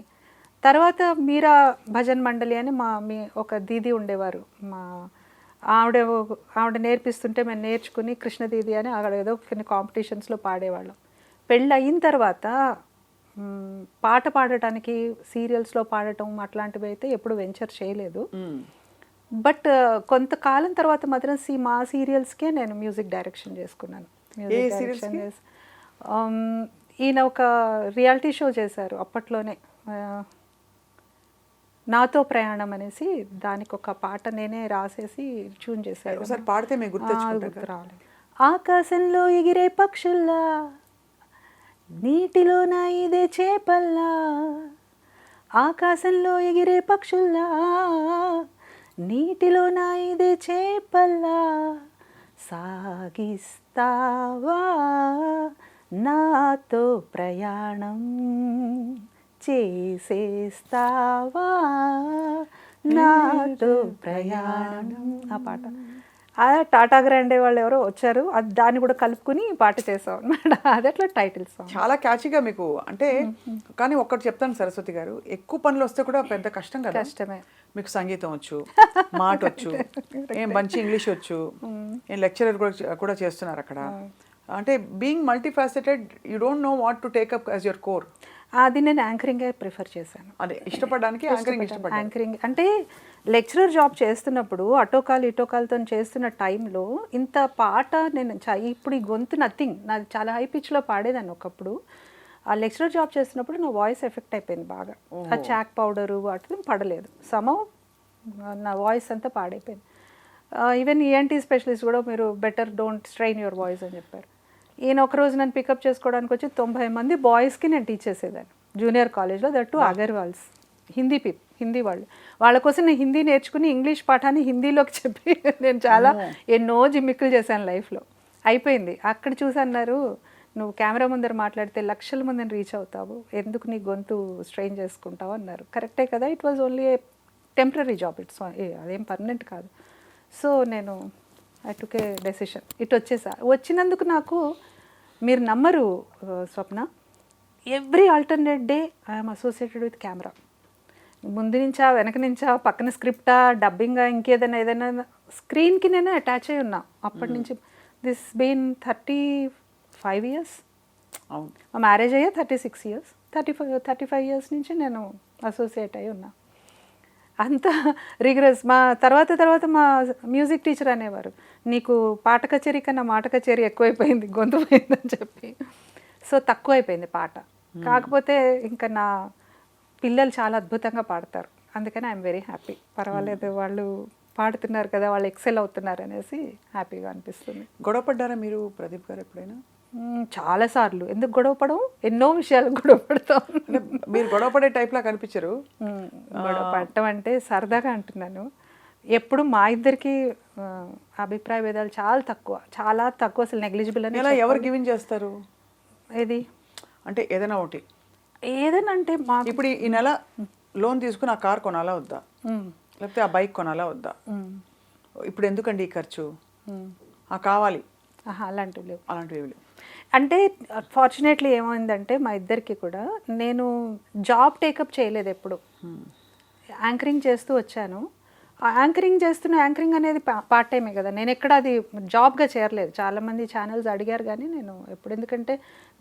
తర్వాత మీరా భజన్ మండలి అని మీ ఒక దీది ఉండేవారు, మా ఆవిడ నేర్పిస్తుంటే మేము నేర్చుకుని కృష్ణ దీది అని అక్కడ ఏదో కొన్ని కాంపిటీషన్స్లో పాడేవాళ్ళం. పెళ్ళి అయిన తర్వాత పాట పాడటానికి సీరియల్స్లో పాడటం అట్లాంటివి అయితే ఎప్పుడు వెంచర్ చేయలేదు. బట్ కొంతకాలం తర్వాత మాత్రం మా సీరియల్స్కే నేను మ్యూజిక్ డైరెక్షన్ చేసుకున్నాను. మ్యూజిక్ డైరెక్షన్ ఈయన ఒక రియాలిటీ షో చేశారు అప్పట్లోనే, నాతో ప్రయాణం అనేసి. దానికి ఒక పాట నేనే రాసేసి ట్యూన్ చేశారు. ఒకసారి పాడితే మీకు గుర్తు రాలేదు. ఆకాశంలో ఎగిరే పక్షుల్లా, నీటిలో నా ఇదే చేపల్లా, ఆకాశంలో ఎగిరే పక్షుల్లా, నీటిలో నా ఇదే చేపల్లా, సాగిస్తావా నాతో ప్రయాణం, చేసేస్తావా నాతో ప్రయాణం. ఆ పాట టాటా గ్రాండే వాళ్ళు ఎవరో వచ్చారు, అది దాన్ని కూడా కలుపుకుని పాట చేసాం అన్నమాట. అది అట్లా టైటిల్ సాంగ్. చాలా క్యాచీగా మీకు అంటే. కానీ ఒక్కటి చెప్తాను సరస్వతి గారు, ఎక్కువ పనులు వస్తే కూడా పెద్ద కష్టం కదా. కష్టమే. మీకు సంగీతం వచ్చు, మాట వచ్చు, ఏం మంచి ఇంగ్లీష్ వచ్చు, ఏం లెక్చరర్ కూడా చేస్తున్నారు అక్కడ. అంటే being multifaceted, you don't know what to take up as your core. అది నేను యాంకరింగే ప్రిఫర్ చేశాను. అదే ఇష్టపడడానికి యాంకరింగ్ అంటే లెక్చరర్ జాబ్ చేస్తున్నప్పుడు అటోకాలు ఇటోకాలతో చేస్తున్న టైంలో ఇంత పాట నేను ఇప్పుడు ఈ గొంతు నథింగ్, నాది చాలా హై పిచ్లో పాడేదాన్ని ఒకప్పుడు. ఆ లెక్చరర్ జాబ్ చేస్తున్నప్పుడు నా వాయిస్ ఎఫెక్ట్ అయిపోయింది బాగా. ఆ చాక్ పౌడరు వాటిని పడలేదు, నా వాయిస్ అంతా పాడైపోయింది. ఈవెన్ ఈఎన్టీ స్పెషలిస్ట్ కూడా మీరు better don't strain your voice అని చెప్పారు. ఈయన ఒకరోజు నన్ను పికప్ చేసుకోవడానికి వచ్చి 90 మంది బాయ్స్కి నేను టీచ్ చేసేదాన్ని జూనియర్ కాలేజ్లో, దట్టు అగర్వాల్స్, హిందీ వాళ్ళ కోసం నేను హిందీ నేర్చుకుని ఇంగ్లీష్ పాఠాన్ని హిందీలోకి చెప్పి నేను చాలా ఎన్నో జిమ్మిక్కులు చేశాను లైఫ్లో. అయిపోయింది. అక్కడ చూసి అన్నారు, నువ్వు కెమెరా ముందర మాట్లాడితే లక్షల మందిని రీచ్ అవుతావు, ఎందుకు నీ గొంతు స్ట్రెయిన్ చేసుకుంటావు అన్నారు. కరెక్టే కదా, it was only a temporary job, అదేం పర్మనెంట్ కాదు. సో నేను ఐ టుక్ ఏ డెసిషన్, ఇటు వచ్చేసా. వచ్చినందుకు నాకు మీరు నమ్మరు Swapna, every alternate day I'm associated with camera. ముందు నుంచా వెనక నుంచా పక్కన స్క్రిప్టా డబ్బింగా ఏదైనా స్క్రీన్కి నేను అటాచ్ అయి ఉన్నా అప్పటి నుంచి. This been 35 years. మా మ్యారేజ్ అయ్యే 36 years, 35 years నుంచి నేను అసోసియేట్ అయి ఉన్నా. అంత రిగరస్. మా తర్వాత మా మ్యూజిక్ టీచర్ అనేవారు, నీకు పాట కచేరీ కన్నా మాట కచేరీ ఎక్కువైపోయింది, గొంతు పోయిందని చెప్పి. సో తక్కువైపోయింది పాట. కాకపోతే ఇంకా నా పిల్లలు చాలా అద్భుతంగా పాడతారు, అందుకని ఐఎమ్ వెరీ హ్యాపీ. పర్వాలేదు, వాళ్ళు పాడుతున్నారు కదా, వాళ్ళు ఎక్సెల్ అవుతున్నారు అనేసి హ్యాపీగా అనిపిస్తుంది. గొడవపడ్డారా మీరు ప్రదీప్ గారు ఎప్పుడైనా? చాలాసార్లు. ఎందుకు గొడవపడం, ఎన్నో విషయాలు గొడవపడతాం. మీరు గొడవపడే టైప్లా కనిపించరు. గొడవ పడటం అంటే సరదాగా అంటున్నాను. ఎప్పుడు మా ఇద్దరికి అభిప్రాయ భేదాలు చాలా తక్కువ, అసలు నెగ్లిజిబుల్ అని. ఎలా ఎవరు గివిన్ చేస్తారు? ఏది అంటే ఏదైనా ఒకటి, ఏదైనా అంటే మా ఇప్పుడు ఈ నెల లోన్ తీసుకుని ఆ కార్ కొనాలా వద్దా, లేకపోతే ఆ బైక్ కొనాలా వద్దా, ఇప్పుడు ఎందుకండి ఈ ఖర్చు, కావాలి, అలాంటివి లేవు. లేవు. అంటే ఫార్చునేట్లీ ఏమైందంటే మా ఇద్దరికి కూడా, నేను జాబ్ టేకప్ చేయలేదు ఎప్పుడు, యాంకరింగ్ చేస్తూ వచ్చాను. యాంకరింగ్ అనేది పార్ట్ టైమే కదా, నేను ఎక్కడ అది జాబ్గా చేరలేదు. చాలామంది ఛానల్స్ అడిగారు కానీ నేను ఎప్పుడు, ఎందుకంటే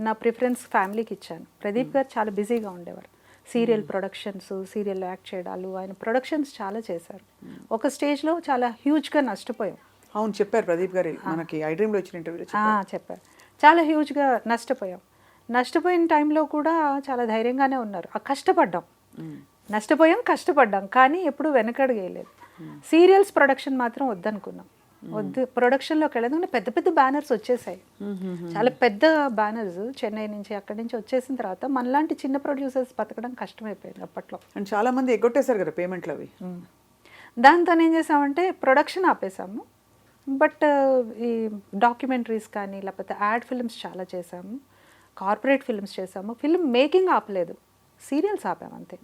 నా ప్రిఫరెన్స్ ఫ్యామిలీకి ఇచ్చాను. ప్రదీప్ గారు చాలా బిజీగా ఉండేవారు, సీరియల్ ప్రొడక్షన్స్, సీరియల్లో యాక్ట్ చేయడాలు, ఆయన ప్రొడక్షన్స్ చాలా చేశారు. ఒక స్టేజ్లో చాలా హ్యూజ్గా నష్టపోయాం. అవును, చెప్పారు ప్రదీప్ గారు మనకి ఐ డ్రీమ్లో వచ్చిన ఇంటర్వ్యూలో చెప్పారు. చాలా హ్యూజ్గా నష్టపోయిన టైంలో కూడా చాలా ధైర్యంగానే ఉన్నారు. కష్టపడ్డాం కానీ ఎప్పుడు వెనకడుగేయలేదు. సీరియల్స్ ప్రొడక్షన్ మాత్రం వద్దనుకున్నాం. వద్దు ప్రొడక్షన్లోకి వెళ్ళదు. పెద్ద పెద్ద బ్యానర్స్ వచ్చేసాయి, చాలా పెద్ద బ్యానర్స్ చెన్నై నుంచి అక్కడి నుంచి వచ్చేసిన తర్వాత మనలాంటి చిన్న ప్రొడ్యూసర్స్ బతకడం కష్టమైపోయింది అప్పట్లో. అండ్ చాలా మంది ఎగ్గొట్టేశారు కదా పేమెంట్లు అవి. దాంతో ఏం చేసామంటే ప్రొడక్షన్ ఆపేసాము. బట్ ఈ డాక్యుమెంటరీస్ కానీ లేకపోతే యాడ్ ఫిల్మ్స్ చాలా చేసాము, కార్పొరేట్ ఫిల్మ్స్ చేసాము. ఫిల్మ్ మేకింగ్ ఆపలేదు, సీరియల్స్ ఆపాము అంతే.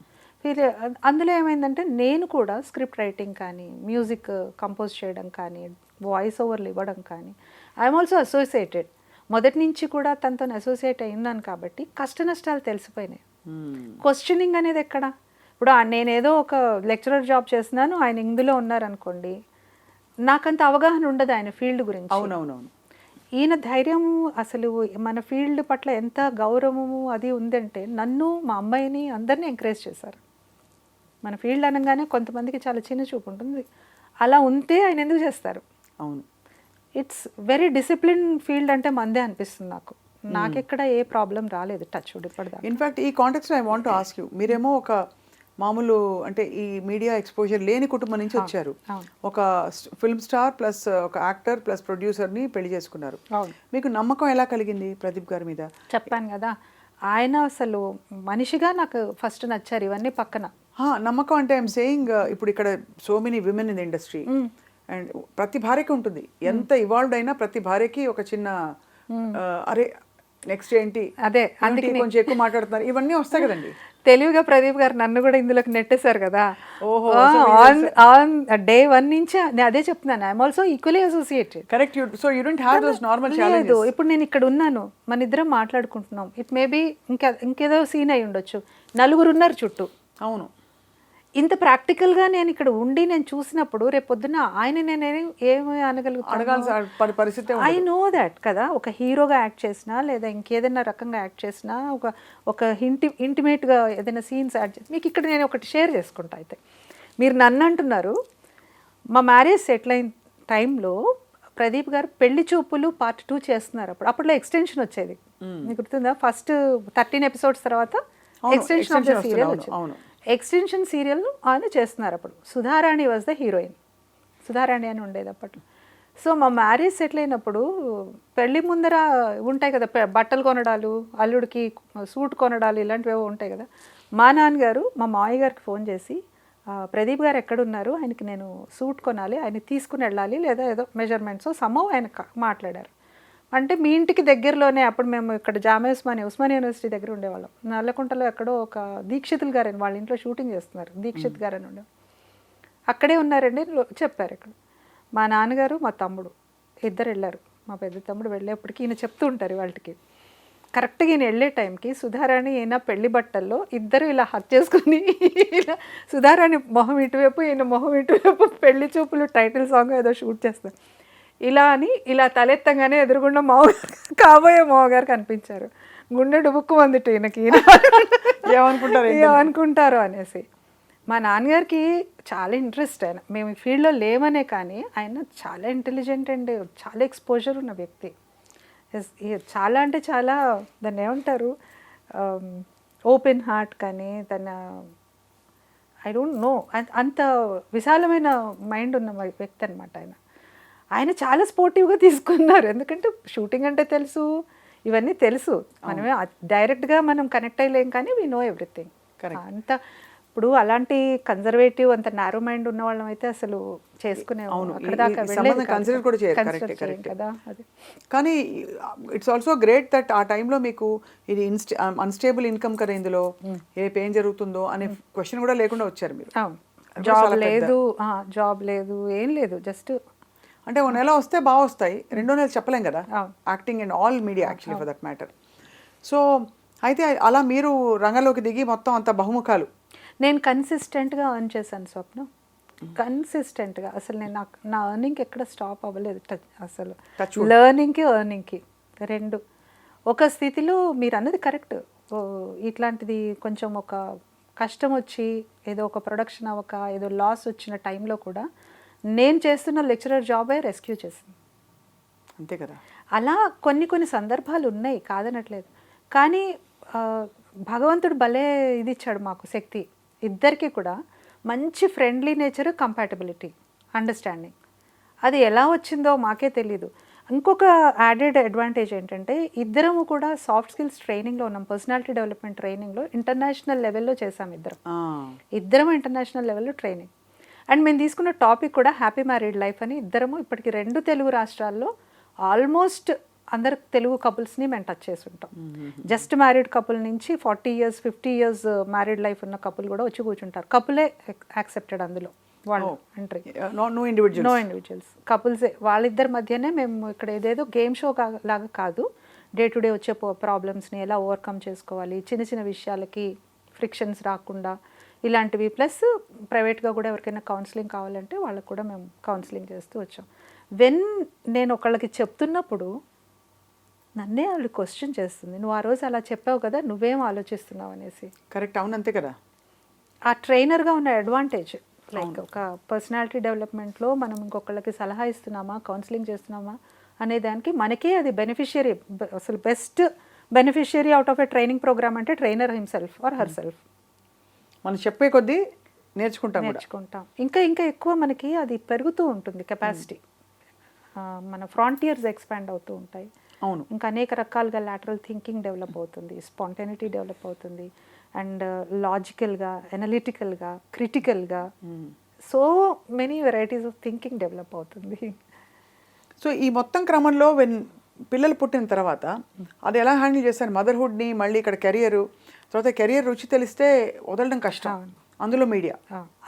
అందులో ఏమైందంటే నేను కూడా స్క్రిప్ట్ రైటింగ్ కానీ మ్యూజిక్ కంపోజ్ చేయడం కానీ వాయిస్ ఓవర్లు ఇవ్వడం కానీ ఐఎమ్ ఆల్సో అసోసియేటెడ్. మొదటి నుంచి కూడా తనతో అసోసియేట్ అయినాను కాబట్టి కష్ట నష్టాలు తెలిసిపోయినాయి. క్వశ్చనింగ్ అనేది ఎక్కడ? ఇప్పుడు నేనేదో ఒక లెక్చరర్ జాబ్ చేస్తున్నాను, ఆయన ఇందులో ఉన్నారనుకోండి, నాకంత అవగాహన ఉండదు ఆయన ఫీల్డ్ గురించి. అవునవునవును. ఈయన ధైర్యం, అసలు మన ఫీల్డ్ పట్ల ఎంత గౌరవము అది ఉందంటే నన్ను మా అమ్మాయిని అందరినీ ఎంకరేజ్ చేశారు. మన ఫీల్డ్ అనగానే కొంతమందికి చాలా చిన్న చూపు ఉంటుంది, అలా ఉంటే ఆయన ఎందుకు చేస్తారు? అవును, ఇట్స్ వెరీ డిసిప్లిన్ ఫీల్డ్ అంటే మందే అనిపిస్తుంది నాకు. నాకెక్కడ ఏ ప్రాబ్లం రాలేదు టచ్ వుడ్ ఇప్పటిదాకా. ఇన్ఫ్యాక్ట్ ఈ కాంటెక్స్లో I want to ask you, మీరేమో ఒక మామూలు అంటే ఈ మీడియా ఎక్స్పోజర్ లేని కుటుంబం నుంచి వచ్చారు, ఒక ఫిల్మ్ స్టార్ ప్లస్ ఒక యాక్టర్ ప్లస్ ప్రొడ్యూసర్ని పెళ్లి చేసుకున్నారు. మీకు నమ్మకం ఎలా కలిగింది ప్రదీప్ గారి మీద? చెప్పాను కదా, ఆయన అసలు మనిషిగా నాకు ఫస్ట్ నచ్చారు. ఇవన్నీ పక్కన నమ్మకం అంటే ఐఎమ్ సేయింగ్, ఇప్పుడు ఇక్కడ so many women in the industry and ప్రతి భార్యకి ఉంటుంది, ఎంత ఇవాల్వ్డ్ అయినా ప్రతి భార్యకి ఒక చిన్న అరే నెక్స్ట్ ఏంటి, అదే అందుకే కొంచెం ఎక్కువ మాట్లాడుతున్నారు, ఇవన్నీ వస్తాయి కదండి. తెలివిగా ప్రదీప్ గారు నన్ను కూడా ఇందులోకి నెట్టేశారు కదా. ఆన్ డే 1 నుంచి నేను అదే చెప్తున్నాను, I'm also equally associated. Correct. So you don't have those normal challenges. ఇప్పుడు నేను ఇక్కడ ఉన్నాను, మన ఇద్దరం మాట్లాడుకుంటున్నాం, ఇట్ మేబీ ఇంకేదో సీన్ అయి ఉండొచ్చు, నలుగురు ఉన్నారు చుట్టూ. అవును, ఇంత ప్రాక్టికల్గా నేను ఇక్కడ ఉండి నేను చూసినప్పుడు రేపొద్దున ఆయన నేను ఏమి అనగలుగుతాను పరిస్థితి. ఐ నో దాట్ కదా. ఒక హీరోగా యాక్ట్ చేసినా లేదా ఇంకేదైనా రకంగా యాక్ట్ చేసినా ఒక ఇంటిమేట్గా ఏదైనా సీన్స్ యాడ్ చేసి మీకు ఇక్కడ నేను ఒకటి షేర్ చేసుకుంటా. అయితే మీరు నన్ను అంటున్నారు, మా మ్యారేజ్ సెటిల్ అయిన టైంలో ప్రదీప్ గారు పెళ్లి చూపులు పార్ట్ 2 చేస్తున్నారు. అప్పట్లో ఎక్స్టెన్షన్ వచ్చేది, మీకు గుర్తుందా? ఫస్ట్ 13 ఎపిసోడ్స్ తర్వాత ఎక్స్టెన్షన్ ఆఫ్ ద సీరియల్ వచ్చింది. ఎక్స్టెన్షన్ సీరియల్ ఆయన చేస్తున్నారు. అప్పుడు Sudharani was the heroine, Sudharani అని ఉండేది అప్పట్లో. సో మా మ్యారేజ్ సెటిల్ అయినప్పుడు పెళ్లి ముందర ఉంటాయి కదా బట్టలు కొనడాలు, అల్లుడికి సూట్ కొనడాలు, ఇలాంటివి ఉంటాయి కదా. మా నాన్నగారు మా మావయ్య గారికి ఫోన్ చేసి, ప్రదీప్ గారు ఎక్కడున్నారు, ఆయనకి నేను సూట్ కొనాలి, ఆయన తీసుకుని వెళ్ళాలి, లేదా ఏదో మెజర్మెంట్స్ సమ్మవ్ ఆయన మాట్లాడారు. అంటే మీ ఇంటికి దగ్గరలోనే, అప్పుడు మేము ఇక్కడ ఉస్మానియా యూనివర్సిటీ దగ్గర ఉండేవాళ్ళం. నల్లకుంటలో ఎక్కడో ఒక దీక్షితులు గారని వాళ్ళ ఇంట్లో షూటింగ్ చేస్తున్నారు, దీక్షిత్ గారని ఉండే, అక్కడే ఉన్నారండి చెప్పారు. ఇక్కడ మా నాన్నగారు మా తమ్ముడు ఇద్దరు వెళ్ళారు. మా పెద్ద తమ్ముడు వెళ్ళేప్పటికి ఈయన చెప్తూ ఉంటారు వాళ్ళకి, కరెక్ట్గా ఈయన వెళ్ళే టైంకి సుధారాణి ఈయన పెళ్లి బట్టల్లో ఇద్దరు ఇలా హక్ చేసుకుని, ఇలా సుధారాణి మొహం ఇటువైపు ఈయన మొహం ఇటువైపు, పెళ్లి చూపులు టైటిల్ సాంగ్ ఏదో షూట్ చేస్తారు. ఇలా అని ఇలా తలెత్తగానే ఎదురుగుండా కాబోయే మావగారు కనిపించారు. గుండె డుబుక్కు మందిట ఈయనకి, ఏమనుకుంటారు అనేసి. మా నాన్నగారికి చాలా ఇంట్రెస్ట్. ఆయన మేము ఈ ఫీల్డ్లో లేమనే కానీ ఆయన చాలా ఇంటెలిజెంట్ అండ్ చాలా ఎక్స్పోజర్ ఉన్న వ్యక్తి. చాలా అంటే చాలా, దాన్ని ఏమంటారు, ఓపెన్ హార్ట్ కానీ తన ఐ డోంట్ నో, అంత విశాలమైన మైండ్ ఉన్న వ్యక్తి అనమాట ఆయన. ఆయన చాలా స్పోర్టివ్గా తీసుకున్నారు, ఎందుకంటే షూటింగ్ అంటే తెలుసు, ఇవన్నీ తెలుసు, మనమే డైరెక్ట్గా మనం కనెక్ట్ అయ్యలేం కానీ వీ నో ఎవ్రీథింగ్. అంత ఇప్పుడు అలాంటి కన్జర్వేటివ్ అంత నారో మైండ్ ఉన్న వాళ్ళం అయితే అసలు చేసుకునే కదా. కానీ ఇట్స్ ఆల్సో గ్రేట్ దట్ ఆ టైంలో మీకు ఇది అన్స్టేబుల్ ఇన్కమ్ కదా, ఇందులో రేపు ఏం జరుగుతుందో అనే క్వశ్చన్ కూడా లేకుండా వచ్చారు మీరు. జాబ్ లేదు ఏం లేదు, జస్ట్ అంటే 1 నెల వస్తే బాగా వస్తాయి, 2 నెలలు చెప్పలేం కదా, acting and all media actually for that matter. So అయితే అలా మీరు రంగంలోకి దిగి మొత్తం అంత బహుముఖాలు. నేను కన్సిస్టెంట్గా ఎర్న్ చేశాను స్వప్న, కన్సిస్టెంట్గా. అసలు నేను నా ఎర్నింగ్కి ఎక్కడ స్టాప్ అవ్వలేదు అసలు, లెర్నింగ్కి ఎర్నింగ్కి రెండు ఒక స్థితిలో. మీరు అన్నది కరెక్ట్. ఇట్లాంటిది కొంచెం ఒక కష్టం వచ్చి ఏదో ఒక ప్రొడక్షన్ అవ్వక ఏదో లాస్ వచ్చిన టైంలో కూడా నేను చేస్తున్న లెక్చరర్ జాబే రెస్క్యూ చేసింది, అంతే కదా. అలా కొన్ని సందర్భాలు ఉన్నాయి, కాదనట్లేదు. కానీ భగవంతుడు భలే ఇది ఇచ్చాడు మాకు శక్తి, ఇద్దరికి కూడా మంచి ఫ్రెండ్లీ నేచర్, కంపాటబిలిటీ, అండర్స్టాండింగ్. అది ఎలా వచ్చిందో మాకే తెలీదు. ఇంకొక యాడెడ్ అడ్వాంటేజ్ ఏంటంటే ఇద్దరము కూడా సాఫ్ట్ స్కిల్స్ ట్రైనింగ్లో ఉన్నాం, పర్సనాలిటీ డెవలప్మెంట్ ట్రైనింగ్లో ఇంటర్నేషనల్ లెవెల్లో చేసాం ఇద్దరం ఇంటర్నేషనల్ లెవెల్లో ట్రైనింగ్. అండ్ మేము తీసుకున్న టాపిక్ కూడా హ్యాపీ మ్యారీడ్ లైఫ్ అని. ఇద్దరము ఇప్పటికి 2 తెలుగు రాష్ట్రాల్లో ఆల్మోస్ట్ అందరు తెలుగు కపుల్స్ని మేము టచ్ చేసి ఉంటాం. జస్ట్ మ్యారీడ్ కపుల్ నుంచి 40 years 50 years మ్యారీడ్ లైఫ్ ఉన్న కపుల్ కూడా వచ్చి కూర్చుంటారు. కపులే యాక్సెప్టెడ్ అందులో వాళ్ళు ఎంట్రీ, నో ఇండివిజువల్స్ కపుల్సే. వాళ్ళిద్దరి మధ్యనే మేము ఇక్కడ ఏదేదో గేమ్ షో లాగా కాదు, డే టు డే వచ్చే ప్రాబ్లమ్స్ని ఎలా ఓవర్కమ్ చేసుకోవాలి, చిన్న చిన్న విషయాలకి ఫ్రిక్షన్స్ రాకుండా ఇలాంటివి. ప్లస్ ప్రైవేట్గా కూడా ఎవరికైనా కౌన్సిలింగ్ కావాలంటే వాళ్ళకు కూడా మేము కౌన్సిలింగ్ చేస్తూ వచ్చాం. నేను ఒకళ్ళకి చెప్తున్నప్పుడు నన్నే వాళ్ళు క్వశ్చన్ చేస్తుంది, నువ్వు ఆ రోజు అలా చెప్పావు కదా, నువ్వేం ఆలోచిస్తున్నావు అనేసి. కరెక్ట్, అవును, అంతే కదా. ఆ ట్రైనర్గా ఉన్న అడ్వాంటేజ్, లైక్ ఒక పర్సనాలిటీ డెవలప్మెంట్లో మనం ఇంకొకళ్ళకి సలహా ఇస్తున్నామా, కౌన్సిలింగ్ చేస్తున్నామా అనే దానికి మనకే అది బెనిఫిషియరీ. అసలు best beneficiary out of a training program అంటే trainer himself or herself. మనం చెప్పే కొద్దీ నేర్చుకుంటాం. ఇంకా ఇంకా ఎక్కువ మనకి అది పెరుగుతూ ఉంటుంది కెపాసిటీ. మన ఫ్రాంటియర్స్ ఎక్స్పాండ్ అవుతూ ఉంటాయి. అవును, ఇంకా అనేక రకాలుగా లాటరల్ థింకింగ్ డెవలప్ అవుతుంది, స్పాంటైనిటీ డెవలప్ అవుతుంది, అండ్ లాజికల్గా, ఎనలిటికల్గా, క్రిటికల్గా so many varieties of thinking develop అవుతుంది. సో ఈ మొత్తం క్రమంలో పిల్లలు పుట్టిన తర్వాత అది ఎలా హ్యాండిల్ చేశారు? మదర్హుడ్ని, మళ్ళీ ఇక్కడ కెరియరు, తర్వాత కెరియర్ రుచి తెలిస్తే వదలడం కష్టం, అందులో మీడియా.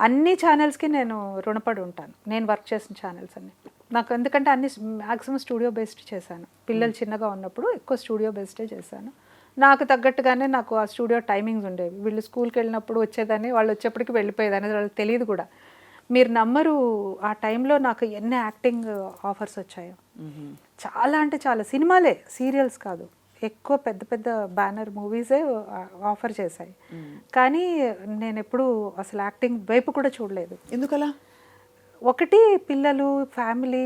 అన్ని ఛానల్స్కి నేను రుణపడి ఉంటాను, నేను వర్క్ చేసిన ఛానల్స్ అన్ని నాకు. ఎందుకంటే అన్ని మ్యాక్సిమం స్టూడియో బేస్డ్ చేశాను. పిల్లలు చిన్నగా ఉన్నప్పుడు ఎక్కువ స్టూడియో బేస్డే చేశాను. నాకు తగ్గట్టుగానే నాకు ఆ స్టూడియో టైమింగ్స్ ఉండేవి. వీళ్ళు స్కూల్కి వెళ్ళినప్పుడు వచ్చేదాన్ని, వాళ్ళు వచ్చేప్పటికి వెళ్ళిపోయేదాన్ని, వాళ్ళకి తెలియదు కూడా. మీరు నమ్మరు, ఆ టైంలో నాకు ఎన్ని యాక్టింగ్ ఆఫర్స్ వచ్చాయో. చాలా అంటే చాలా, సినిమాలే, సీరియల్స్ కాదు, ఎక్కువ పెద్ద పెద్ద బ్యానర్ మూవీసే ఆఫర్ చేశాయి. కానీ నేను ఎప్పుడు అసలు యాక్టింగ్ వైపు కూడా చూడలేదు. ఎందుకలా? ఒకటి పిల్లలు, ఫ్యామిలీ,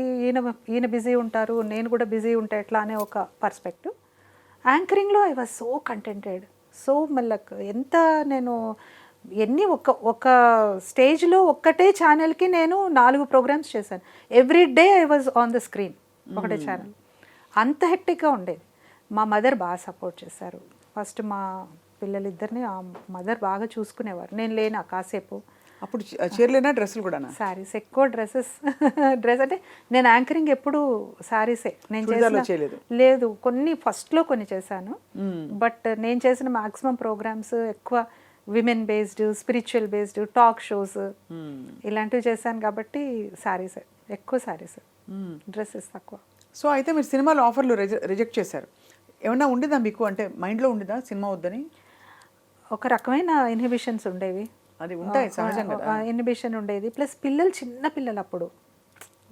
ఈయన బిజీ ఉంటారు, నేను కూడా బిజీ ఉంటా ఎట్లా అనే ఒక పర్స్పెక్టివ్. యాంకరింగ్లో I was so contented, so మళ్ళీ ఎంత నేను ఒక స్టేజ్లో ఒక్కటే ఛానల్కి నేను 4 ప్రోగ్రామ్స్ చేశాను. Every day I was on the screen, ఒకటే ఛానల్. అంత హెక్టిక్గా ఉండేది. మా మదర్ బాగా సపోర్ట్ చేశారు. ఫస్ట్ మా పిల్లలిద్దరిని ఆ మదర్ బాగా చూసుకునేవారు. నేను లేనా కాసేపు. అప్పుడు చీరలేనా, డ్రెస్సులు కూడా? శారీస్, ఎక్కువ డ్రెస్ అంటే నేను యాంకరింగ్ ఎప్పుడు శారీసే నేను చేయలేదు. లేదు, ఫస్ట్లో కొన్ని చేశాను. బట్ నేను చేసిన మ్యాక్సిమం ప్రోగ్రామ్స్ ఎక్కువ women based, spiritual based, talk shows ఇలాంటివి చేశాను. కాబట్టి శారీసే ఎక్కువ, శారీస్, డ్రెస్సెస్ తక్కువ. సో అయితే మీరు సినిమాలో ఆఫర్లు రిజెక్ట్ చేశారు. ఏమన్నా ఉండేదా మీకు, అంటే మైండ్లో ఉండేదా సినిమా వద్దని? ఒక రకమైన ఇన్హిబిషన్స్ ఉండేవి. అది ఉంటాయి సహజంగా, ఇన్హిబిషన్ ఉండేది. ప్లస్ పిల్లలు చిన్న పిల్లలు, అప్పుడు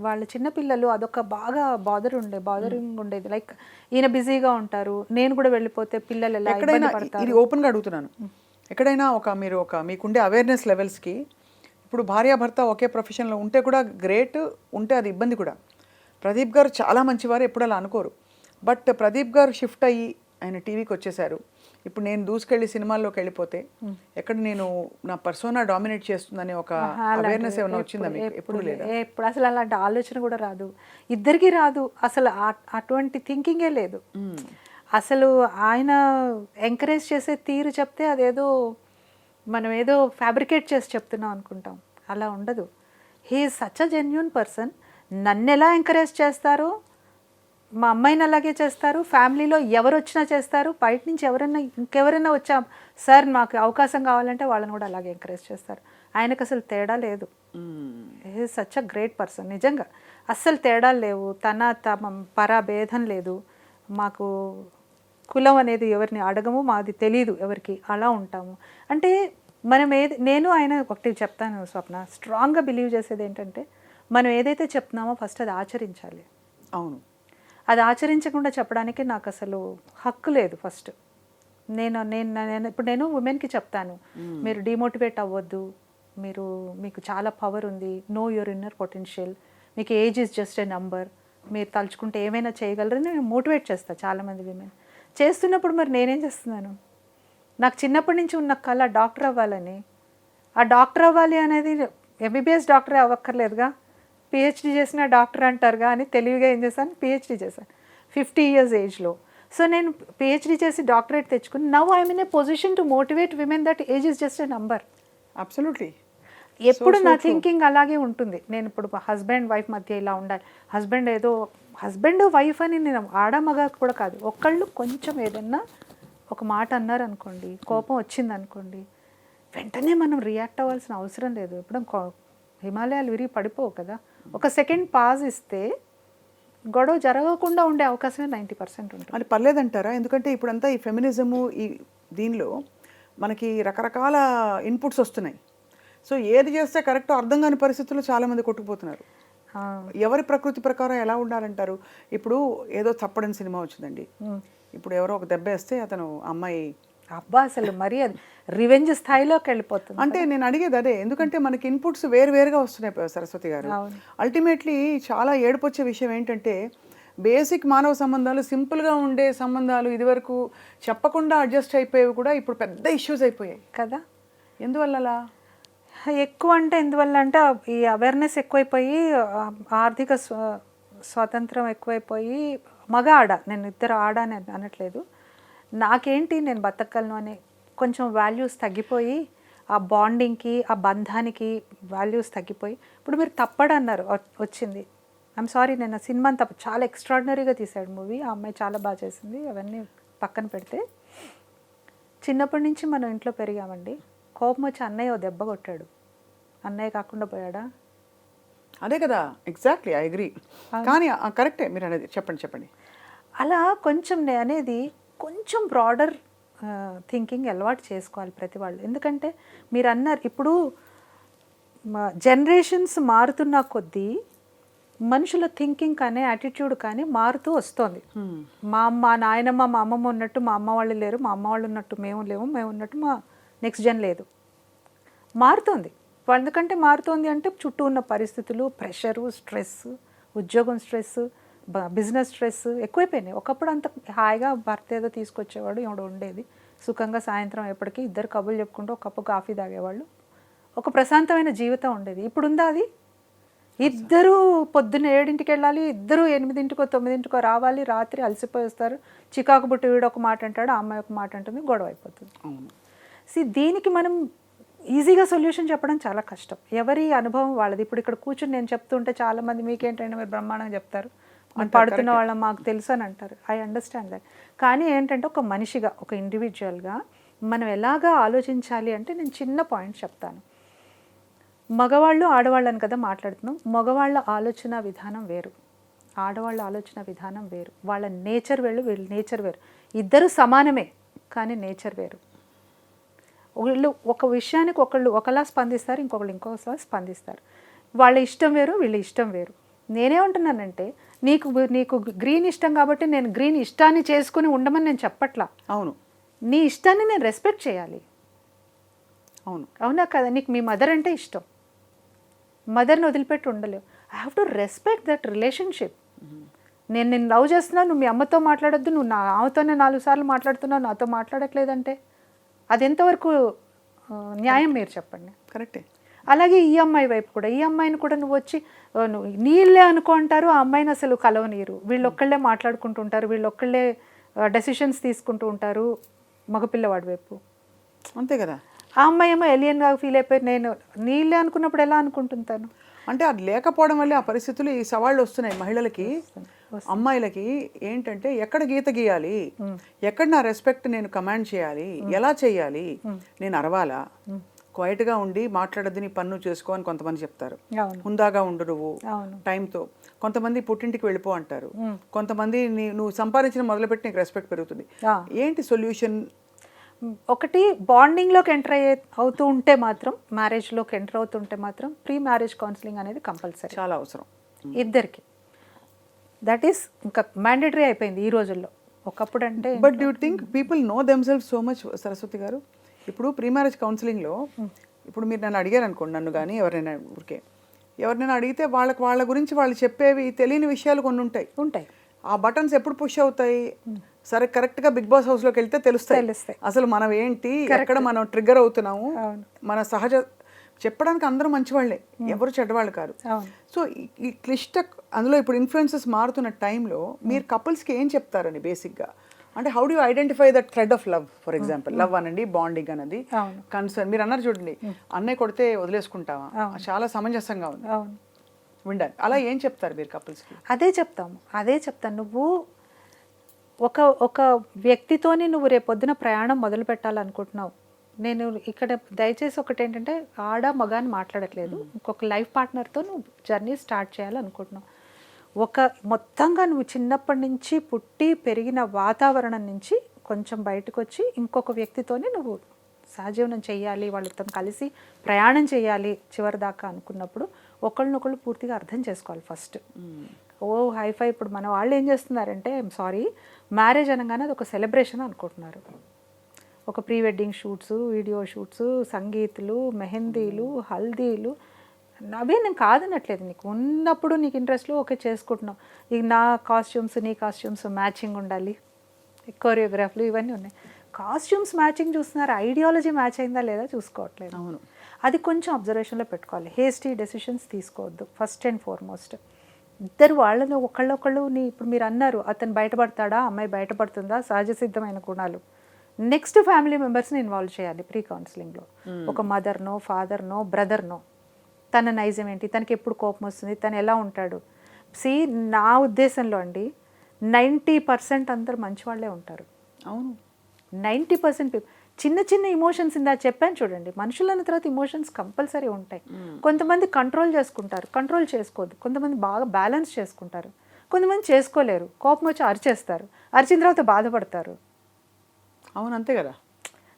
వాళ్ళు చిన్న పిల్లలు, అదొక బాగా బాదరింగ్ ఉండేది. లైక్ ఈయన బిజీగా ఉంటారు, నేను కూడా వెళ్ళిపోతే పిల్లలు ఎలా ఇబ్బంది పడతారు. ఇది ఓపెన్గా అడుగుతున్నాను. ఎక్కడైనా మీకుండే అవేర్నెస్ లెవెల్స్కి, ఇప్పుడు భార్యాభర్త ఒకే ప్రొఫెషన్లో ఉంటే కూడా గ్రేట్, ఉంటే అది ఇబ్బంది కూడా. ప్రదీప్ గారు చాలా మంచివారు, ఎప్పుడు అలా అనుకోరు. బట్ ప్రదీప్ గారు షిఫ్ట్ అయ్యి ఆయన టీవీకి వచ్చేసారు. ఇప్పుడు నేను దూసుకెళ్ళి సినిమాల్లోకి వెళ్ళిపోతే ఎక్కడ నేను నా పర్సోనా డామినేట్ చేస్తుందనే ఒక అవేర్నెస్ ఏమైనా వచ్చిందా మీకు? ఎప్పుడు లేదా? ఎప్పుడు అసలు అలాంటి ఆలోచన కూడా రాదు, ఇద్దరికి రాదు అసలు. అటువంటి థింకింగే లేదు అసలు. ఆయన ఎంకరేజ్ చేసే తీరు చెప్తే అదేదో మనం ఏదో ఫ్యాబ్రికేట్ చేసి చెప్తున్నాం అనుకుంటాం, అలా ఉండదు. He is such a genuine person. నన్ను ఎలా ఎంకరేజ్ చేస్తారో మా అమ్మాయిని అలాగే చేస్తారు, ఫ్యామిలీలో ఎవరు వచ్చినా చేస్తారు, బయట నుంచి ఇంకెవరైనా వచ్చా సార్ మాకు అవకాశం కావాలంటే వాళ్ళని కూడా అలాగే ఎంకరేజ్ చేస్తారు. ఆయనకు అసలు తేడా లేదు. He is such a great person. నిజంగా అస్సలు తేడాలు లేవు, తమ పరాభేదం లేదు. మాకు కులం అనేది ఎవరిని అడగము, మాది తెలీదు ఎవరికి, అలా ఉంటాము. అంటే మనం నేను ఆయన ఒకటి చెప్తాను స్వప్న, స్ట్రాంగ్గా బిలీవ్ చేసేది ఏంటంటే మనం ఏదైతే చెప్తున్నామో ఫస్ట్ అది ఆచరించాలి. అవును, అది ఆచరించకుండా చెప్పడానికి నాకు అసలు హక్కు లేదు. ఫస్ట్ నేను ఉమెన్కి చెప్తాను, మీరు డిమోటివేట్ అవ్వద్దు, మీకు చాలా పవర్ ఉంది, నో యువర్ ఇన్నర్ పొటెన్షియల్, మీకు age is just a number, మీరు తలుచుకుంటే ఏమైనా చేయగలరని నేను మోటివేట్ చేస్తాను చాలామంది విమెన్. చేస్తున్నప్పుడు మరి నేనేం చేస్తున్నాను? నాకు చిన్నప్పటి నుంచి ఉన్న కళ డాక్టర్ అవ్వాలని. ఆ డాక్టర్ అవ్వాలి అనేది ఎంబీబీఎస్ డాక్టరే అవ్వక్కర్లేదుగా, పిహెచ్డి చేసిన డాక్టర్ అంటారు కానీ తెలివిగా ఏం చేశాను, పిహెచ్డి చేశాను 50 years ఏజ్లో. సో నేను పిహెచ్డి చేసి డాక్టరేట్ తెచ్చుకుని now I'm in a position to motivate women that age is just a number. Absolutely. ఎప్పుడు నా థింకింగ్ అలాగే ఉంటుంది. నేను ఇప్పుడు హస్బెండ్ వైఫ్ మధ్య ఇలా ఉండాలి, హస్బెండ్ వైఫ్ అని నేను ఆడమగ కూడా కాదు, ఒకళ్ళు కొంచెం ఏదన్నా ఒక మాట అన్నారు అనుకోండి, కోపం వచ్చింది అనుకోండి, వెంటనే మనం రియాక్ట్ అవ్వాల్సిన అవసరం లేదు. ఇప్పుడు హిమాలయాలు విరిగి పడిపోవు కదా. ఒక సెకండ్ పాజ్ ఇస్తే గొడవ జరగకుండా ఉండే అవకాశమే 90% ఉంటుంది. అది పర్లేదంటారా? ఎందుకంటే ఇప్పుడంతా ఈ ఫెమినిజము ఈ దీనిలో మనకి రకరకాల ఇన్పుట్స్ వస్తున్నాయి. సో ఏది చేస్తే కరెక్టో అర్థం కాని పరిస్థితుల్లో చాలామంది కొట్టుకుపోతున్నారు. ఎవరి ప్రకృతి ప్రకారం ఎలా ఉండాలంటారు? ఇప్పుడు ఏదో చప్పడని సినిమా వచ్చిందండి, ఇప్పుడు ఎవరో ఒక దెబ్బ వేస్తే అతను అమ్మాయి అబ్బా అసలు మరీ అది రివెంజ్ స్థాయిలోకి వెళ్ళిపోతుంది. అంటే నేను అడిగేది అదే, ఎందుకంటే మనకి ఇన్పుట్స్ వేరువేరుగా వస్తున్నాయి సరస్వతి గారు. అల్టిమేట్లీ చాలా ఏడుపొచ్చే విషయం ఏంటంటే బేసిక్ మానవ సంబంధాలు, సింపుల్గా ఉండే సంబంధాలు ఇదివరకు చెప్పకుండా అడ్జస్ట్ అయిపోయేవి కూడా ఇప్పుడు పెద్ద ఇష్యూస్ అయిపోయాయి కదా. ఎందువల్ల అలా? ఎక్కువ అంటే ఎందువల్ల అంటే ఈ అవేర్నెస్ ఎక్కువైపోయి, ఆర్థిక స్వాతంత్రం ఎక్కువైపోయి, మగ ఆడ, నేను ఇద్దరు ఆడ అని అనట్లేదు, నాకేంటి నేను బతకగలను అనే కొంచెం వాల్యూస్ తగ్గిపోయి, ఆ బాండింగ్కి ఆ బంధానికి వాల్యూస్ తగ్గిపోయి, ఇప్పుడు మీరు తప్పడు అన్నారు వచ్చింది, ఐఎమ్ సారీ, నేను సినిమా అంతా చాలా ఎక్స్ట్రాడినరీగా తీశాడు మూవీ, ఆ అమ్మాయి చాలా బాగా చేసింది, అవన్నీ పక్కన పెడితే చిన్నప్పటి నుంచి మనం ఇంట్లో పెరిగామండి. కోపం వచ్చి అన్నయ్య ఓ దెబ్బ కొట్టాడు, అన్నయ్య కాకుండా పోయాడా? అదే కదా, ఎగ్జాక్ట్లీ, ఐ అగ్రీ. కానీ కరెక్టే మీరు అనేది, చెప్పండి. అలా కొంచెం నేను అనేది కొంచెం బ్రాడర్ థింకింగ్ అలవాటు చేసుకోవాలి ప్రతి వాళ్ళు. ఎందుకంటే మీరు అన్నారు ఇప్పుడు జనరేషన్స్ మారుతున్న కొద్దీ మనుషుల థింకింగ్ కానీ యాటిట్యూడ్ కానీ మారుతూ వస్తుంది. మా నాయనమ్మ మా అమ్మమ్మ ఉన్నట్టు మా అమ్మ వాళ్ళు లేరు, మా అమ్మ వాళ్ళు ఉన్నట్టు మేము లేవు, మేము ఉన్నట్టు మా నెక్స్ట్ జన్ లేదు, మారుతుంది. ఎందుకంటే మారుతుంది అంటే చుట్టూ ఉన్న పరిస్థితులు, ప్రెషరు, స్ట్రెస్, ఉద్యోగం స్ట్రెస్, బిజినెస్ స్ట్రెస్ ఎక్కువైపోయినాయి. ఒకప్పుడు అంత హాయిగా భర్త ఏదో తీసుకొచ్చేవాడు, ఎవడో ఉండేది సుఖంగా, సాయంత్రం ఎప్పటికీ ఇద్దరు కబుర్లు చెప్పుకుంటూ ఒక కప్పు కాఫీ తాగేవాళ్ళు, ఒక ప్రశాంతమైన జీవితం ఉండేది. ఇప్పుడు ఉందా అది? ఇద్దరు పొద్దున్న 7ంటికి వెళ్ళాలి, ఇద్దరు 8ంటికో 9ంటికో రావాలి, రాత్రి అలసిపోయి వస్తారు, చికాకు బుట్టి వీడు ఒక మాట అంటాడు, ఆ అమ్మాయి ఒక మాట అంటుంది, గొడవ అయిపోతుంది. దీనికి మనం ఈజీగా సొల్యూషన్ చెప్పడం చాలా కష్టం, ఎవరి అనుభవం వాళ్ళది. ఇప్పుడు ఇక్కడ కూర్చుని నేను చెప్తుంటే చాలామంది మీకేంటంటే మీరు బ్రహ్మాండంగా చెప్తారు, పడుతున్న వాళ్ళం మాకు తెలుసు అని అంటారు, ఐ అండర్స్టాండ్ దట్. కానీ ఏంటంటే ఒక మనిషిగా, ఒక ఇండివిజువల్గా మనం ఎలాగా ఆలోచించాలి అంటే నేను చిన్న పాయింట్ చెప్తాను. మగవాళ్ళు ఆడవాళ్ళని కదా మాట్లాడుతున్నాం, మగవాళ్ళ ఆలోచన విధానం వేరు, ఆడవాళ్ళ ఆలోచన విధానం వేరు, వాళ్ళ నేచర్ వేరు, వీళ్ళ నేచర్ వేరు, ఇద్దరు సమానమే కానీ నేచర్ వేరు. వీళ్ళు ఒక విషయానికి ఒకళ్ళు ఒకలా స్పందిస్తారు, ఇంకొకళ్ళు ఇంకొకలా స్పందిస్తారు, వాళ్ళ ఇష్టం వేరు, వీళ్ళ ఇష్టం వేరు. నేనేమంటున్నానంటే నీకు గ్రీన్ ఇష్టం కాబట్టి నేను గ్రీన్ ఇష్టాన్ని చేసుకుని ఉండమని నేను చెప్పట్లా. అవును, నీ ఇష్టాన్ని నేను రెస్పెక్ట్ చేయాలి. అవునా కదా? నీకు మీ మదర్ అంటే ఇష్టం, మదర్ని వదిలిపెట్టి ఉండలేవు, I have to respect that relationship. నేను నిన్ను లవ్ చేస్తున్నాను, నువ్వు మీ అమ్మతో మాట్లాడొద్దు, నువ్వు ఆమెతోనే 4 సార్లు మాట్లాడుతున్నావు, నాతో మాట్లాడట్లేదంటే అది ఎంతవరకు న్యాయం మీరు చెప్పండి. కరెక్టే. అలాగే ఈ అమ్మాయి వైపు కూడా, ఈ అమ్మాయిని కూడా నువ్వు వచ్చి నువ్వు నీళ్ళే అనుకో అంటారు, ఆ అమ్మాయిని అసలు కలవనీరు, వీళ్ళొక్కళ్ళే మాట్లాడుకుంటుంటారు, వీళ్ళొక్కళ్ళే డెసిషన్స్ తీసుకుంటూ ఉంటారు మగపిల్లవాడి వైపు, అంతే కదా. ఆ అమ్మాయి ఏమో ఎలియన్గా ఫీల్ అయిపోయి నేను నీళ్ళే అనుకున్నప్పుడు ఎలా అనుకుంటుంటాను అంటే అది లేకపోవడం వల్ల ఆ పరిస్థితులు, ఈ సవాళ్ళు వస్తున్నాయి మహిళలకి, అమ్మాయిలకి. ఏంటంటే ఎక్కడ గీత గీయాలి, ఎక్కడ నా రెస్పెక్ట్ నేను కమాండ్ చేయాలి, ఎలా చేయాలి, నేను అరవాలా, క్వైట్గా ఉండి మాట్లాడద్దు, నీ పన్ను చేసుకో అని కొంతమంది చెప్తారు, హుందాగా ఉండు నువ్వు టైంతో, కొంతమంది పుట్టింటికి వెళ్ళిపో అంటారు, కొంతమంది నువ్వు సంపాదించిన మొదలుపెట్టి నీకు రెస్పెక్ట్ పెరుగుతుంది. ఏంటి సొల్యూషన్? ఒకటి, బాండింగ్లోకి ఎంటర్ అవుతూ ఉంటే మాత్రం, మ్యారేజ్లోకి ఎంటర్ అవుతుంటే మాత్రం ప్రీ మ్యారేజ్ కౌన్సిలింగ్ అనేది కంపల్సరీ, చాలా అవసరం ఇద్దరికి. దట్ ఈస్ ఇంకా మ్యాండేటరీ అయిపోయింది ఈ రోజుల్లో. ఒకప్పుడు అంటే but do you think people know themself so much Saraswathi గారు? ఇప్పుడు ప్రీ మ్యారేజ్ కౌన్సిలింగ్లో ఇప్పుడు మీరు నన్ను అడిగారు అనుకోండి, నన్ను కానీ ఎవరినైనా అడిగితే వాళ్ళ గురించి వాళ్ళు చెప్పేవి తెలియని విషయాలు కొన్ని ఉంటాయి. ఆ బటన్స్ ఎప్పుడు పుష్ అవుతాయి? సరే, కరెక్ట్గా బిగ్ బాస్ హౌస్లోకి వెళ్తే తెలుస్తాయి అసలు మనం ఏంటి, ఎక్కడ మనం ట్రిగ్గర్ అవుతున్నాము, మన సహజ చెప్పడానికి అందరూ మంచివాళ్ళే, ఎవరు చెడ్డవాళ్ళు కాదు. అవును. సో ఈ క్లిష్ట అందులో ఇప్పుడు ఇన్ఫ్లుయెన్సెస్ మారుతున్న టైంలో మీరు కపుల్స్కి ఏం చెప్తారని బేసిక్గా? అంటే how do identify that thread of love? For example love అనండి, బాండింగ్ అన్నది, అవును. కన్సర్న్. మీరు అన్నారు చూడండి, అన్నయ్య కొడితే వదిలేసుకుంటావా, చాలా సమంజసంగా ఉంది అవును. విండాలి. అలా ఏం చెప్తారు మీరు కపుల్స్కి? అదే చెప్తాను. నువ్వు ఒక ఒక వ్యక్తితోని నువ్వు రేపొద్దున ప్రయాణం మొదలు పెట్టాలనుకుంటున్నావు. నేను ఇక్కడ దయచేసి ఒకటి ఏంటంటే, ఆడ మగ అని మాట్లాడట్లేదు. ఇంకొక లైఫ్ పార్ట్నర్తో నువ్వు జర్నీ స్టార్ట్ చేయాలనుకుంటున్నావు. మొత్తంగా నువ్వు చిన్నప్పటి నుంచి పుట్టి పెరిగిన వాతావరణం నుంచి కొంచెం బయటకు వచ్చి ఇంకొక వ్యక్తితోనే నువ్వు సహజీవనం చేయాలి, వాళ్ళతో కలిసి ప్రయాణం చేయాలి చివరి దాకా అనుకున్నప్పుడు ఒకళ్ళనొకళ్ళు పూర్తిగా అర్థం చేసుకోవాలి ఫస్ట్. హైఫై ఇప్పుడు మన వాళ్ళు ఏం చేస్తున్నారంటే, సారీ, మ్యారేజ్ అనగానే అది ఒక సెలబ్రేషన్ అనుకుంటున్నారు. ఒక pre wedding shoots, video shoots, సంగీతులు, మెహందీలు, హల్దీలు, అవే నేను కాదనట్లేదు. నీకు ఉన్నప్పుడు నీకు ఇంట్రెస్ట్లో ఓకే చేసుకుంటున్నావు. ఇక నా కాస్ట్యూమ్స్ నీ కాస్ట్యూమ్స్ మ్యాచింగ్ ఉండాలి, కొరియోగ్రాఫ్లు ఇవన్నీ ఉన్నాయి. కాస్ట్యూమ్స్ మ్యాచింగ్ చూస్తున్నారు, ఐడియాలజీ మ్యాచ్ అయిందా లేదా చూసుకోవట్లేదు. అవును, అది కొంచెం అబ్జర్వేషన్లో పెట్టుకోవాలి. హేస్టీ డెసిషన్స్ తీసుకోవద్దు ఫస్ట్ అండ్ ఫార్మోస్ట్. ఇద్దరు వాళ్ళని ఒకళ్ళొకళ్ళు ఇప్పుడు మీరు అన్నారు, అతను బయటపడతాడా, అమ్మాయి బయటపడుతుందా, సహజ సిద్ధమైన గుణాలు. నెక్స్ట్ ఫ్యామిలీ మెంబర్స్ని ఇన్వాల్వ్ చేయాలి ప్రీ కౌన్సిలింగ్లో. ఒక మదర్నో, ఫాదర్నో, బ్రదర్నో, తన నైజం ఏంటి, తనకి ఎప్పుడు కోపం వస్తుంది, తను ఎలా ఉంటాడు. నా ఉద్దేశంలో అండి 90% అందరు మంచి వాళ్ళే ఉంటారు. అవును, 90% పీపుల్. చిన్న చిన్న ఇమోషన్స్ ఇందా చెప్పాను చూడండి, మనుషులన్న తర్వాత ఇమోషన్స్ కంపల్సరీ ఉంటాయి. కొంతమంది కంట్రోల్ చేసుకుంటారు, కంట్రోల్ చేసుకోవద్దు. కొంతమంది బాగా బ్యాలెన్స్ చేసుకుంటారు, కొంతమంది చేసుకోలేరు. కోపం వచ్చి అరిచేస్తారు, అరిచిన తర్వాత బాధపడతారు. అవును, అంతే కదా.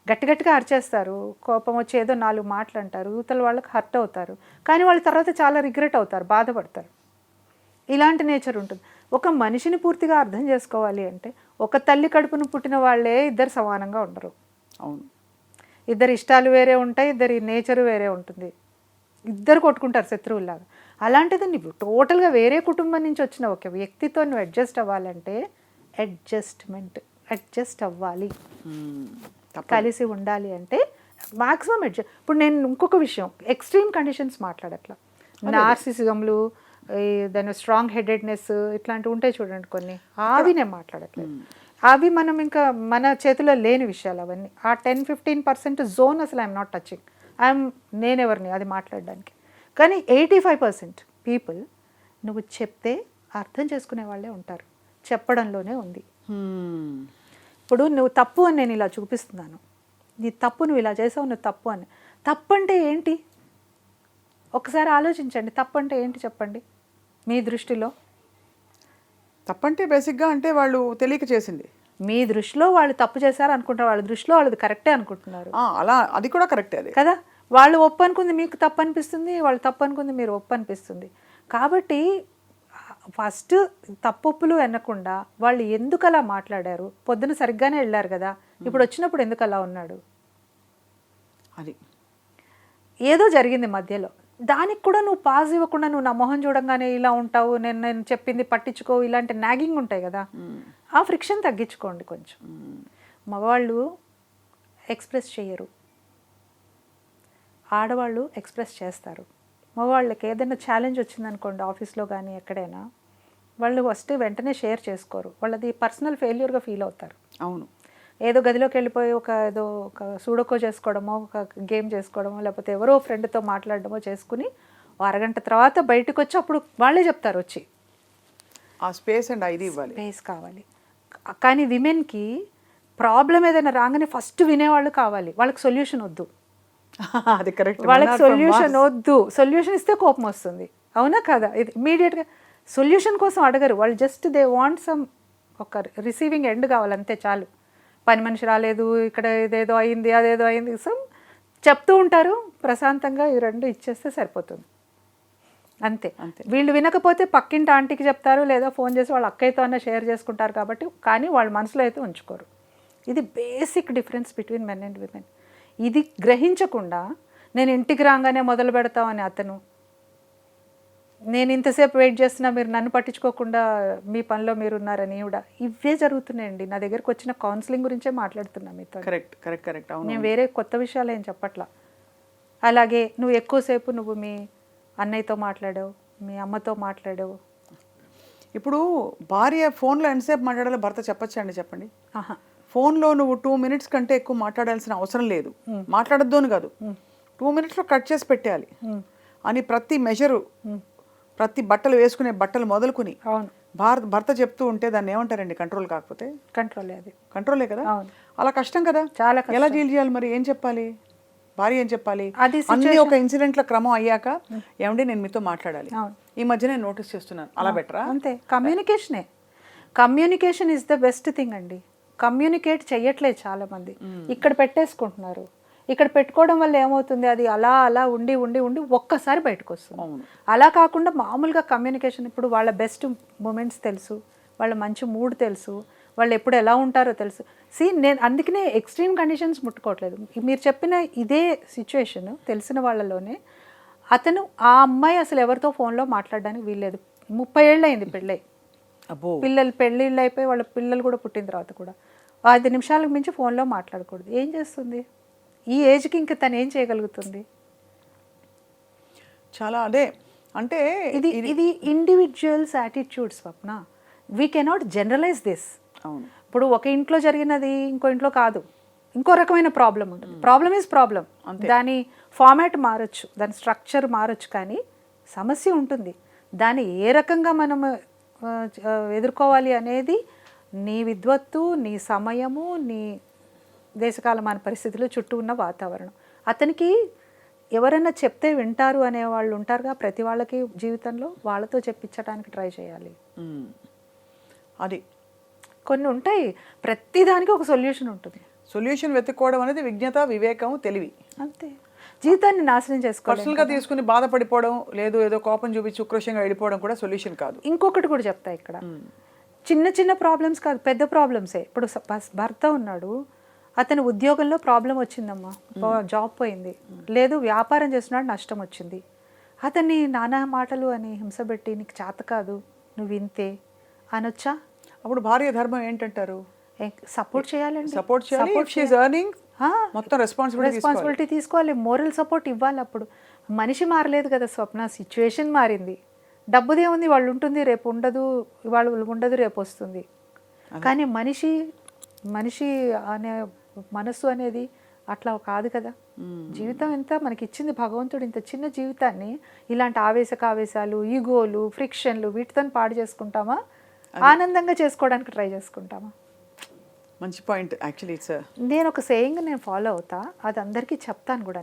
గట్టిగా అరిచేస్తారు, కోపం వచ్చి ఏదో 4 మాటలు అంటారు, యువతల వాళ్ళకి హర్ట్ అవుతారు, కానీ వాళ్ళ తర్వాత చాలా రిగ్రెట్ అవుతారు, బాధపడతారు. ఇలాంటి నేచర్ ఉంటుంది. ఒక మనిషిని పూర్తిగా అర్థం చేసుకోవాలి అంటే, ఒక తల్లి కడుపును పుట్టిన వాళ్ళే ఇద్దరు సమానంగా ఉండరు. అవును, ఇద్దరు ఇష్టాలు వేరే ఉంటాయి, ఇద్దరి నేచరు వేరే ఉంటుంది, ఇద్దరు కొట్టుకుంటారు శత్రువులాగా. అలాంటిది నువ్వు టోటల్గా వేరే కుటుంబం నుంచి వచ్చిన ఒక వ్యక్తితో నువ్వు అడ్జస్ట్ అవ్వాలంటే అడ్జస్ట్ అవ్వాలి. కలిసి ఉండాలి అంటే మాక్సిమం ఇప్పుడు నేను ఇంకొక విషయం, ఎక్స్ట్రీమ్ కండిషన్స్ మాట్లాడట్లా. నార్సిసిజంలు, దాని స్ట్రాంగ్ హెడెడ్నెస్ ఇట్లాంటివి ఉంటాయి చూడండి కొన్ని, అవి నేను మాట్లాడట్లేదు. అవి మనం ఇంకా మన చేతిలో లేని విషయాలు అవన్నీ. ఆ 10-15% జోన్ అసలు ఐఎమ్ నాట్ టచింగ్. నేనెవరిని అది మాట్లాడడానికి. కానీ 85% పీపుల్ నువ్వు చెప్తే అర్థం చేసుకునే వాళ్ళే ఉంటారు. చెప్పడంలోనే ఉంది. ఇప్పుడు నువ్వు తప్పు అని నేను ఇలా చూపిస్తున్నాను, నీ తప్పు నువ్వు ఇలా చేసావు, నువ్వు తప్పు అని. తప్పు అంటే ఏంటి ఒకసారి ఆలోచించండి. తప్పు అంటే ఏంటి చెప్పండి మీ దృష్టిలో? తప్పంటే బేసిక్గా అంటే వాళ్ళు తెలియక చేసింది. మీ దృష్టిలో వాళ్ళు తప్పు చేశారు అనుకుంటారు, వాళ్ళ దృష్టిలో వాళ్ళది కరెక్టే అనుకుంటున్నారు. అలా అది కూడా కరెక్టే, అది కదా. వాళ్ళు ఒప్పు అనుకుంది మీకు తప్పు అనిపిస్తుంది, వాళ్ళు తప్పు అనుకుంది మీరు ఒప్పు అనిపిస్తుంది. కాబట్టి ఫస్ట్ తప్పొప్పులు అనకుండా వాళ్ళు ఎందుకు అలా మాట్లాడారు, పొద్దున సరిగ్గానే వెళ్ళారు కదా, ఇప్పుడు వచ్చినప్పుడు ఎందుకు అలా ఉన్నాడు, అది ఏదో జరిగింది మధ్యలో. దానికి కూడా నువ్వు పాజ్ ఇవ్వకుండా నువ్వు నా మొహం చూడంగానే ఇలా ఉంటావు, నేను చెప్పింది పట్టించుకో, ఇలాంటి నాగింగ్ ఉంటాయి కదా, ఆ ఫ్రిక్షన్ తగ్గించుకోండి కొంచెం. మగవాళ్ళు ఎక్స్ప్రెస్ చేయరు, ఆడవాళ్ళు ఎక్స్ప్రెస్ చేస్తారు. మగవాళ్ళకి ఏదైనా ఛాలెంజ్ వచ్చిందనుకోండి ఆఫీస్లో కానీ ఎక్కడైనా, వాళ్ళు వస్తే వెంటనే షేర్ చేసుకోరు, వాళ్ళది పర్సనల్ ఫెయిల్యూర్గా ఫీల్ అవుతారు. అవును, ఏదో గదిలోకి వెళ్ళిపోయి ఏదో ఒక సూడోకో చేసుకోవడమో, ఒక గేమ్ చేసుకోవడమో, లేకపోతే ఎవరో ఫ్రెండ్తో మాట్లాడడమో చేసుకుని అరగంట తర్వాత బయటకు వచ్చి అప్పుడు వాళ్ళే చెప్తారు వచ్చి ఆ స్పేస్ అండ్ ఇది ఇవ్వాలి, స్పేస్ కావాలి. కానీ విమెన్కి ప్రాబ్లం ఏదైనా రాగానే ఫస్ట్ వినేవాళ్ళు కావాలి, వాళ్ళకి సొల్యూషన్ వద్దు. అది కరెక్ట్, వాళ్ళకి సొల్యూషన్ వద్దు. సొల్యూషన్ ఇస్తే కోపం వస్తుంది, అవునా కదా. ఇది ఇమీడియట్గా సొల్యూషన్ కోసం అడగరు వాళ్ళు, జస్ట్ దే వాంట్ సమ్ ఒక రిసీవింగ్ ఎండ్ కావాలంతే చాలు. పని మనిషి రాలేదు, ఇక్కడ ఇదేదో అయింది, అదేదో అయింది, సమ్ చెప్తూ ఉంటారు ప్రశాంతంగా, ఈ రెండు ఇచ్చేస్తే సరిపోతుంది అంతే. వీళ్ళు వినకపోతే పక్కింటి ఆంటీకి చెప్తారు, లేదా ఫోన్ చేసి వాళ్ళ అక్కయ్యతో అన్న షేర్ చేసుకుంటారు కాబట్టి, కానీ వాళ్ళ మనసులో అయితే ఉంచుకోరు. ఇది basic difference between men and women. ఇది గ్రహించకుండా నేను ఇంటికి రాగానే మొదలు పెడతామని అతను, నేను ఇంతసేపు వెయిట్ చేస్తున్నా మీరు నన్ను పట్టించుకోకుండా మీ పనిలో మీరు ఉన్నారని కూడా, ఇవే జరుగుతున్నాయండి. నా దగ్గరకు వచ్చిన కౌన్సిలింగ్ గురించే మాట్లాడుతున్నా మీతో. Correct correct correct. అవును, నేను వేరే కొత్త విషయాలు ఏం చెప్పట్లా. అలాగే నువ్వు ఎక్కువసేపు నువ్వు మీ అన్నయ్యతో మాట్లాడావు, మీ అమ్మతో మాట్లాడావు. ఇప్పుడు భార్య ఫోన్లో ఎంతసేపు మాట్లాడాలో భర్త చెప్పచ్చండి, చెప్పండి. ఆహా. ఫోన్లో నువ్వు 2 minutes కంటే ఎక్కువ మాట్లాడాల్సిన అవసరం లేదు, మాట్లాడద్దు అని కాదు, 2 minutesలో కట్ చేసి పెట్టేయాలి అని ప్రతి మెజరు, ప్రతి బట్టలు వేసుకునే బట్టలు మొదలుకుని అవును, భర్త చెప్తూ ఉంటే దాన్ని ఏమంటారండి? కంట్రోల్ కాకపోతే కంట్రోల్ అది కంట్రోలే కదా. అవును. అలా కష్టం కదా, చాలా కష్టం. ఎలా డీల్ చేయాలి మరి? ఏం చెప్పాలి భార్య? ఏం చెప్పాలి? అది అన్ని ఒక ఇన్సిడెంట్ల క్రమం అయ్యాక ఏమండి నేను మీతో మాట్లాడాలి, అవును. ఈ మధ్య నేను నోటీస్ చేస్తున్నాను, అలా బెటరా? అంతే. కమ్యూనికేషనే, communication is the best thing అండి. కమ్యూనికేట్ చెయ్యట్లేదు చాలా మంది, ఇక్కడ పెట్టేసుకుంటున్నారు. ఇక్కడ పెట్టుకోవడం వల్ల ఏమవుతుంది, అది అలా అలా ఉండి ఉండి ఉండి ఒక్కసారి బయటకు వస్తుంది. అలా కాకుండా మామూలుగా కమ్యూనికేషన్, ఇప్పుడు వాళ్ళ బెస్ట్ మూమెంట్స్ తెలుసు, వాళ్ళ మంచి మూడ్ తెలుసు, వాళ్ళు ఎప్పుడు ఎలా ఉంటారో తెలుసు. నేను అందుకనే ఎక్స్ట్రీమ్ కండిషన్స్ ముట్టుకోవట్లేదు. మీరు చెప్పిన ఇదే సిచ్యువేషన్ తెలిసిన వాళ్ళలోనే అతను, ఆ అమ్మాయి అసలు ఎవరితో ఫోన్లో మాట్లాడడానికి వీల్లేదు. 30 ఏళ్ళు అయింది పెళ్ళై, అబ్బో, పిల్లలు పెళ్ళిళ్ళు అయిపోయి వాళ్ళ పిల్లలు కూడా పుట్టిన తర్వాత కూడా 5 నిమిషాలకు మించి ఫోన్లో మాట్లాడకూడదు. ఏం చేస్తుంది ఈ ఏజ్కి? ఇంకా తను ఏం చేయగలుగుతుంది? చాలా అదే అంటే ఇది ఇది individuals attitude Swapna. We cannot generalise this. అవును. ఇప్పుడు ఒక ఇంట్లో జరిగినది ఇంకో ఇంట్లో కాదు, ఇంకో రకమైన ప్రాబ్లం ఉంటుంది. ప్రాబ్లమ్ ఈజ్ ప్రాబ్లం, దాని ఫార్మాట్ మారచ్చు, దాని స్ట్రక్చర్ మారచ్చు, కానీ సమస్య ఉంటుంది. దాన్ని ఏ రకంగా మనం ఎదుర్కోవాలి అనేది నీ విద్వత్తు, నీ సమయము, నీ దేశకాలమాన పరిస్థితులు, చుట్టూ ఉన్న వాతావరణం. అతనికి ఎవరైనా చెప్తే వింటారు అనే వాళ్ళు ఉంటారుగా ప్రతి వాళ్ళకి జీవితంలో, వాళ్ళతో చెప్పించడానికి ట్రై చేయాలి. అది కొన్ని ఉంటాయి, ప్రతిదానికి ఒక సొల్యూషన్ ఉంటుంది. సొల్యూషన్ వెతుక్కోవడం అనేది విజ్ఞత, వివేకం, తెలివి. అంతే. జీవితాన్ని నాశనం చేసుకోవాలి. పర్సనల్గా తీసుకుని బాధపడిపోవడం లేదు, ఏదో కోపం చూపించి ఉక్రోషంగా వెళ్ళిపోవడం కూడా సొల్యూషన్ కాదు. ఇంకొకటి కూడా చెప్తా ఇక్కడ, చిన్న చిన్న ప్రాబ్లమ్స్ కాదు, పెద్ద ప్రాబ్లమ్సే. ఇప్పుడు భర్త ఉన్నాడు, అతని ఉద్యోగంలో ప్రాబ్లం వచ్చిందమ్మా, జాబ్ పోయింది, లేదు వ్యాపారం చేస్తున్నాడు, నష్టం వచ్చింది. అతన్ని నానా మాటలు అని హింసబెట్టి నీకు చేత కాదు, నువ్వు ఇంతే అనొచ్చా? అప్పుడు భార్య ధర్మం ఏంటంటారు? సపోర్ట్ చేయాలండి, సపోర్ట్ చేయాలి. ఇఫ్ షీ ఇస్ ఎర్నింగ్ మొత్తం రెస్పాన్సిబిలిటీ తీసుకోవాలి, మోరల్ సపోర్ట్ ఇవ్వాలి. అప్పుడు మనిషి మారలేదు కదా స్వప్న, సిచ్యువేషన్ మారింది. డబ్బుదే ఉంది, వాళ్ళు ఉంటుంది, రేపు ఉండదు, వాళ్ళు ఉండదు, రేపు వస్తుంది. కానీ మనిషి అనే మనస్సు అనేది అట్లా కాదు కదా. జీవితం ఎంత మనకి ఇచ్చింది భగవంతుడు, ఇంత చిన్న జీవితాన్ని ఇలాంటి ఆవేశాలు, ఈగోలు, ఫ్రిక్షన్లు వీటితో పాడు చేసుకుంటామా? ఆనందంగా చేసుకోవడానికి ట్రై చేసుకుంటామా? మంచి పాయింట్ యాక్చువల్లీ. ఇట్స్ నేను ఒక సేయింగ్ నేను ఫాలో అవుతా, అది అందరికీ చెప్తాను కూడా.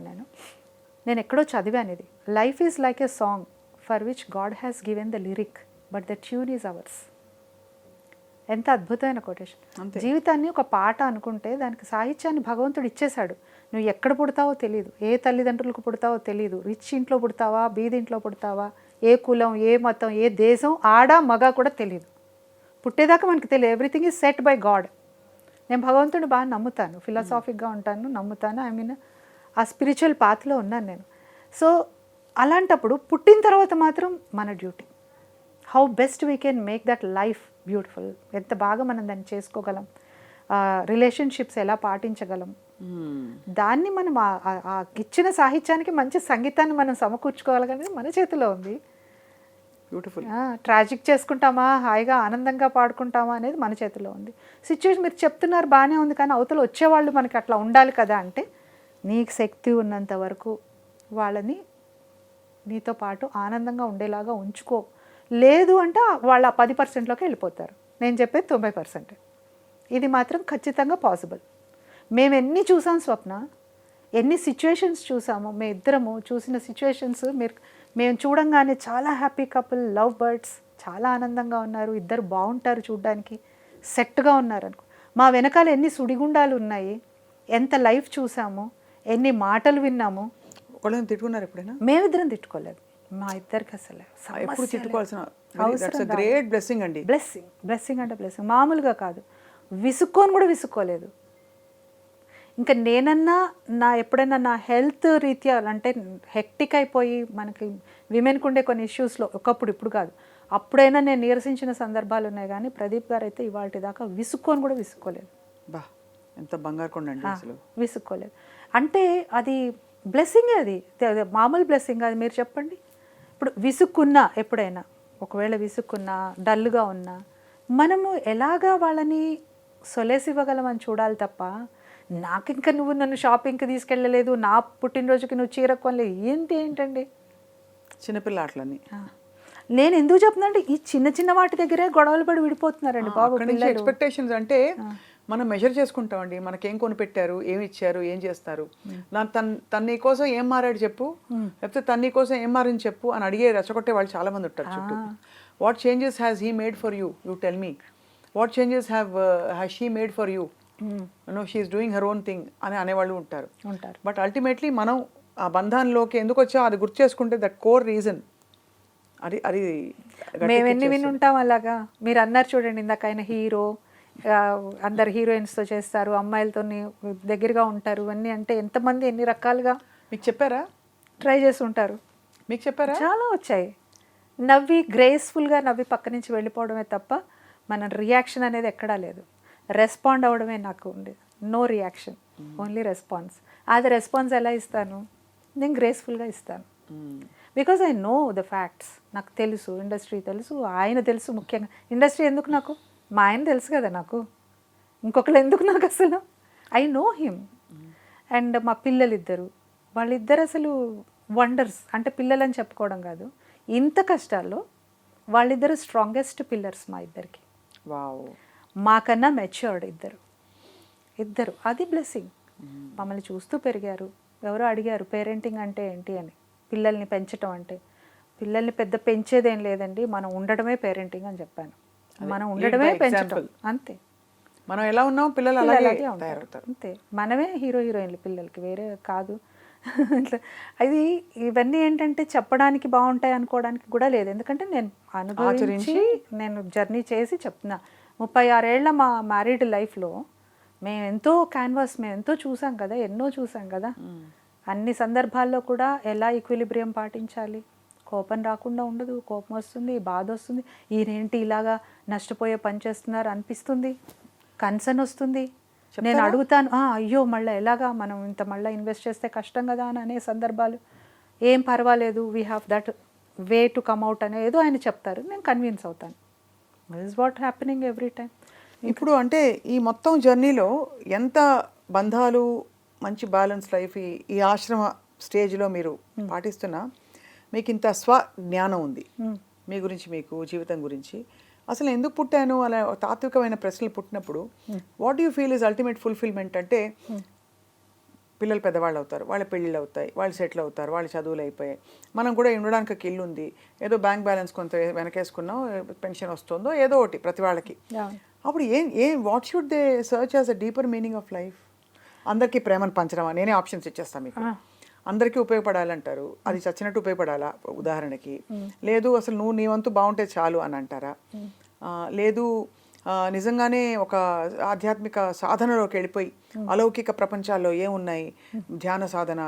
నేను ఎక్కడో చదివాను ఇది, life is like a song for which god has given the lyric but the tune is hours. ఎంత అద్భుతమైన కొటేషన్. జీవితాన్ని ఒక పాట అనుకుంటే దానికి సాహిత్యాన్ని భగవంతుడు ఇచ్చేశాడు. నువ్వు ఎక్కడ పుడతావో తెలియదు, ఏ తల్లిదండ్రులకు పుడతావో తెలియదు, రిచ్ ఇంట్లో పుడతావా, బీదింట్లో పుడతావా, ఏ కులం, ఏ మతం, ఏ దేశం, ఆడ మగ కూడా తెలియదు. పుట్టేదాకా మనకు తెలియదు. Everything is set by God. నేను భగవంతుడిని బాగా నమ్ముతాను, ఫిలాసాఫిక్గా ఉంటాను, నమ్ముతాను. ఐ మీన్ ఆ స్పిరిచువల్ పాత్లో ఉన్నాను నేను. సో అలాంటప్పుడు పుట్టిన తర్వాత మాత్రం మన duty, how best we can make that life beautiful, ఎంత బాగా మనం దాన్ని చేసుకోగలం, రిలేషన్షిప్స్ ఎలా పాటించగలం, దాన్ని మనం ఇచ్చిన సాహిత్యానికి మంచి సంగీతాన్ని మనం సమకూర్చుకోగలగనేది మన చేతిలో ఉంది. బ్యూటిఫుల్. ట్రాజిక్ చేసుకుంటామా, హాయిగా ఆనందంగా పాడుకుంటామా అనేది మన చేతిలో ఉంది. సిచ్యువేషన్ మీరు చెప్తున్నారు బాగానే ఉంది, కానీ అవతల వచ్చేవాళ్ళు మనకి అట్లా ఉండాలి కదా అంటే, నీకు శక్తి ఉన్నంత వరకు వాళ్ళని నీతో పాటు ఆనందంగా ఉండేలాగా ఉంచుకో. లేదు అంటే వాళ్ళ 10%లోకి వెళ్ళిపోతారు. నేను చెప్పేది 90%. ఇది మాత్రం ఖచ్చితంగా పాసిబుల్. మేము ఎన్ని చూసాం స్వప్న, ఎన్ని సిచ్యువేషన్స్ చూసాము, మేము ఇద్దరము చూసిన సిచ్యువేషన్స్ మేము చూడంగానే చాలా హ్యాపీ కపుల్, లవ్ బర్డ్స్, చాలా ఆనందంగా ఉన్నారు, ఇద్దరు బాగుంటారు, చూడడానికి సెట్గా ఉన్నారు అనుకో. మా వెనకాల ఎన్ని సుడిగుండాలు ఉన్నాయి, ఎంత లైఫ్ చూసాము, ఎన్ని మాటలు విన్నాము. ఒకళ్ళని తిట్టుకున్నారు ఎప్పుడైనా? మేమిద్దరం తిట్టుకోలేదు, మా ఇద్దరికి అసలు ఎప్పుడు తిట్టుకోవాల్సిన గ్రేట్ బ్లెస్సింగ్ అండి. బ్లెస్సింగ్ అంటే బ్లెస్సింగ్, మామూలుగా కాదు. విసుక్కొని కూడా విసుక్కోలేదు. ఇంకా నేనన్నా ఎప్పుడైనా నా హెల్త్ రీత్యా అంటే హెక్టిక్ అయిపోయి, మనకి విమెన్కి ఉండే కొన్ని ఇష్యూస్లో ఒకప్పుడు, ఇప్పుడు కాదు, అప్పుడైనా నేను నీరసించిన సందర్భాలు ఉన్నాయి. కానీ ప్రదీప్ గారు అయితే ఇవాళ దాకా విసుక్కొని కూడా విసుక్కోలేదు. బా, ఎంత బంగారు కొండ అండి అసలు. విసుక్కోలేదు. అంటే అది బ్లెస్సింగ్ అది అది మామూలు బ్లెస్సింగ్ అది. మీరు చెప్పండి, ఇప్పుడు విసుక్కున్నా ఎప్పుడైనా ఒకవేళ విసుక్కున్నా డల్గా ఉన్నా మనము ఎలాగా వాళ్ళని సొలేసి ఇవ్వగలమని చూడాలి తప్ప, నాకు ఇంకా నువ్వు నన్ను షాపింగ్కి తీసుకెళ్ళలేదు, నా పుట్టినరోజుకి నువ్వు చీర కొనలేదు ఏంటండి చిన్నపిల్ల ఆటలన్నీ. నేను ఎందుకు చెప్తున్నా అంటే ఈ చిన్న చిన్న వాటి దగ్గరే గొడవలు పడి విడిపోతున్నారండి బాబు పిల్లలు. ఎక్స్పెక్టేషన్స్ అంటే మనం మెజర్ చేసుకుంటామండి, మనకేం కొనిపెట్టారు, ఏమి ఇచ్చారు, ఏం చేస్తారు, తన నీ కోసం ఏం మారాడు చెప్పు, లేకపోతే తన నీ కోసం ఏం మారని చెప్పు అని అడిగే రెచ్చగొట్టే వాళ్ళు చాలా మంది ఉంటారు చుట్టూ. What changes has he made for you, you tell me. What changes has she made for you, no she's doing her own thing అని అనేవాళ్ళు ఉంటారు. బట్ అల్టిమేట్లీ మనం ఆ బంధాల్లోకి ఎందుకు వచ్చా అది గుర్తు చేసుకుంటే దట్ కోర్ రీజన్ అది అది మేము ఎన్ని విని ఉంటాం అలాగా. మీరు అన్నారు చూడండి ఇందాక, ఆయన హీరో, అందరు హీరోయిన్స్తో చేస్తారు, అమ్మాయిలతో దగ్గరగా ఉంటారు అన్నీ, అంటే ఎంతమంది ఎన్ని రకాలుగా మీకు చెప్పారా, ట్రై చేసి ఉంటారు. మీకు చెప్పారా? చాలా వచ్చాయి. నవ్వి గ్రేస్ఫుల్గా నవ్వి పక్క నుంచి వెళ్ళిపోవడమే తప్ప మన రియాక్షన్ అనేది ఎక్కడా లేదు. రెస్పాండ్ అవ్వడమే నాకు ఉండేది, నో రియాక్షన్, ఓన్లీ రెస్పాన్స్. అది రెస్పాన్స్ ఎలా ఇస్తాను, నేను గ్రేస్ఫుల్గా ఇస్తాను. Because I know the facts. నాకు తెలుసు, ఇండస్ట్రీ తెలుసు, ఆయన తెలుసు. ముఖ్యంగా ఇండస్ట్రీ ఎందుకు నాకు, మా ఆయన తెలుసు కదా నాకు, ఇంకొకరు ఎందుకు నాకు అసలు. I know him. అండ్ మా పిల్లలిద్దరు, వాళ్ళిద్దరు అసలు వండర్స్. అంటే పిల్లలని చెప్పుకోవడం కాదు, ఇంత కష్టాల్లో వాళ్ళిద్దరు స్ట్రాంగెస్ట్ పిల్లర్స్ మా ఇద్దరికి. వావ్. మాకన్నా మెచ్యూర్డ్ ఇద్దరు. అది బ్లెస్సింగ్. మమ్మల్ని చూస్తూ పెరిగారు. ఎవరో అడిగారు పేరెంటింగ్ అంటే ఏంటి అని, పిల్లల్ని పెంచడం అంటే. పిల్లల్ని పెద్ద పెంచేదేం లేదండి, మనం ఉండడమే పేరెంటింగ్ అని చెప్పాను. మనం ఉండడమే పెంచడం, అంతే. మనం ఎలా ఉన్నాం పిల్లలు అలాగే తయారవుతారు, అంతే. మనమే హీరోయిన్లు పిల్లలకి, వేరే కాదు. అది ఇవన్నీ ఏంటంటే చెప్పడానికి బాగుంటాయి అనుకోవడానికి కూడా లేదు. ఎందుకంటే నేను అనుభవించి నేను జర్నీ చేసి చెప్తున్నా. 36 ఏళ్ల మా మ్యారీడ్ లైఫ్లో మేము ఎంతో క్యాన్వాస్, మేము ఎంతో చూసాం కదా, ఎన్నో చూసాం కదా. అన్ని సందర్భాల్లో కూడా ఎలా ఈక్విలిబ్రియం పాటించాలి, కోపం రాకుండా ఉండదు, కోపం వస్తుంది, బాధ వస్తుంది, ఈయనేంటి ఇలాగా నష్టపోయే పని చేస్తున్నారు అనిపిస్తుంది, కన్సర్న్ వస్తుంది. నేను అడుగుతాను, అయ్యో మళ్ళీ ఎలాగా మనం ఇంత మళ్ళీ ఇన్వెస్ట్ చేస్తే కష్టం కదా అని అనే సందర్భాలు. ఏం పర్వాలేదు, we have that way to come out అనే ఏదో ఆయన చెప్తారు, నేను కన్విన్స్ అవుతాను. This is what happening every time. ఇప్పుడు అంటే ఈ మొత్తం జర్నీలో ఎంత బంధాలు, మంచి బ్యాలెన్స్ లైఫ్ ఈ ఆశ్రమ స్టేజ్లో మీరు పాటిస్తున్నా, మీకు ఇంత స్వజ్ఞానం ఉంది మీ గురించి, మీకు జీవితం గురించి. అసలు ఎందుకు పుట్టాను అలా తాత్వికమైన ప్రశ్నలు పుట్టినప్పుడు what you feel is ultimate fulfilment అంటే, పిల్లలు పెద్దవాళ్ళు అవుతారు, వాళ్ళ పెళ్ళిళ్ళు అవుతాయి, వాళ్ళు సెటిల్ అవుతారు, వాళ్ళ చదువులు అయిపోయాయి, మనం కూడా ఉండడానికి ఒక ఇల్లు ఉంది, ఏదో బ్యాంక్ బ్యాలెన్స్ కొంత వెనకేసుకున్నాం, పెన్షన్ వస్తుందో ఏదో ఒకటి ప్రతి వాళ్ళకి. అప్పుడు what should they search as a deeper meaning of life? అందరికీ ప్రేమను పంచడమా? నేనే ఆప్షన్స్ ఇచ్చేస్తాను మీకు. అందరికీ ఉపయోగపడాలంటారు, అది చచ్చినట్టు ఉపయోగపడాలా ఉదాహరణకి? లేదు అసలు నువ్వు నీ వంతు బాగుంటే చాలు అని అంటారా? లేదు నిజంగానే ఒక ఆధ్యాత్మిక సాధనలోకి వెళ్ళిపోయి అలౌకిక ప్రపంచాల్లో ఏమున్నాయి, ధ్యాన సాధన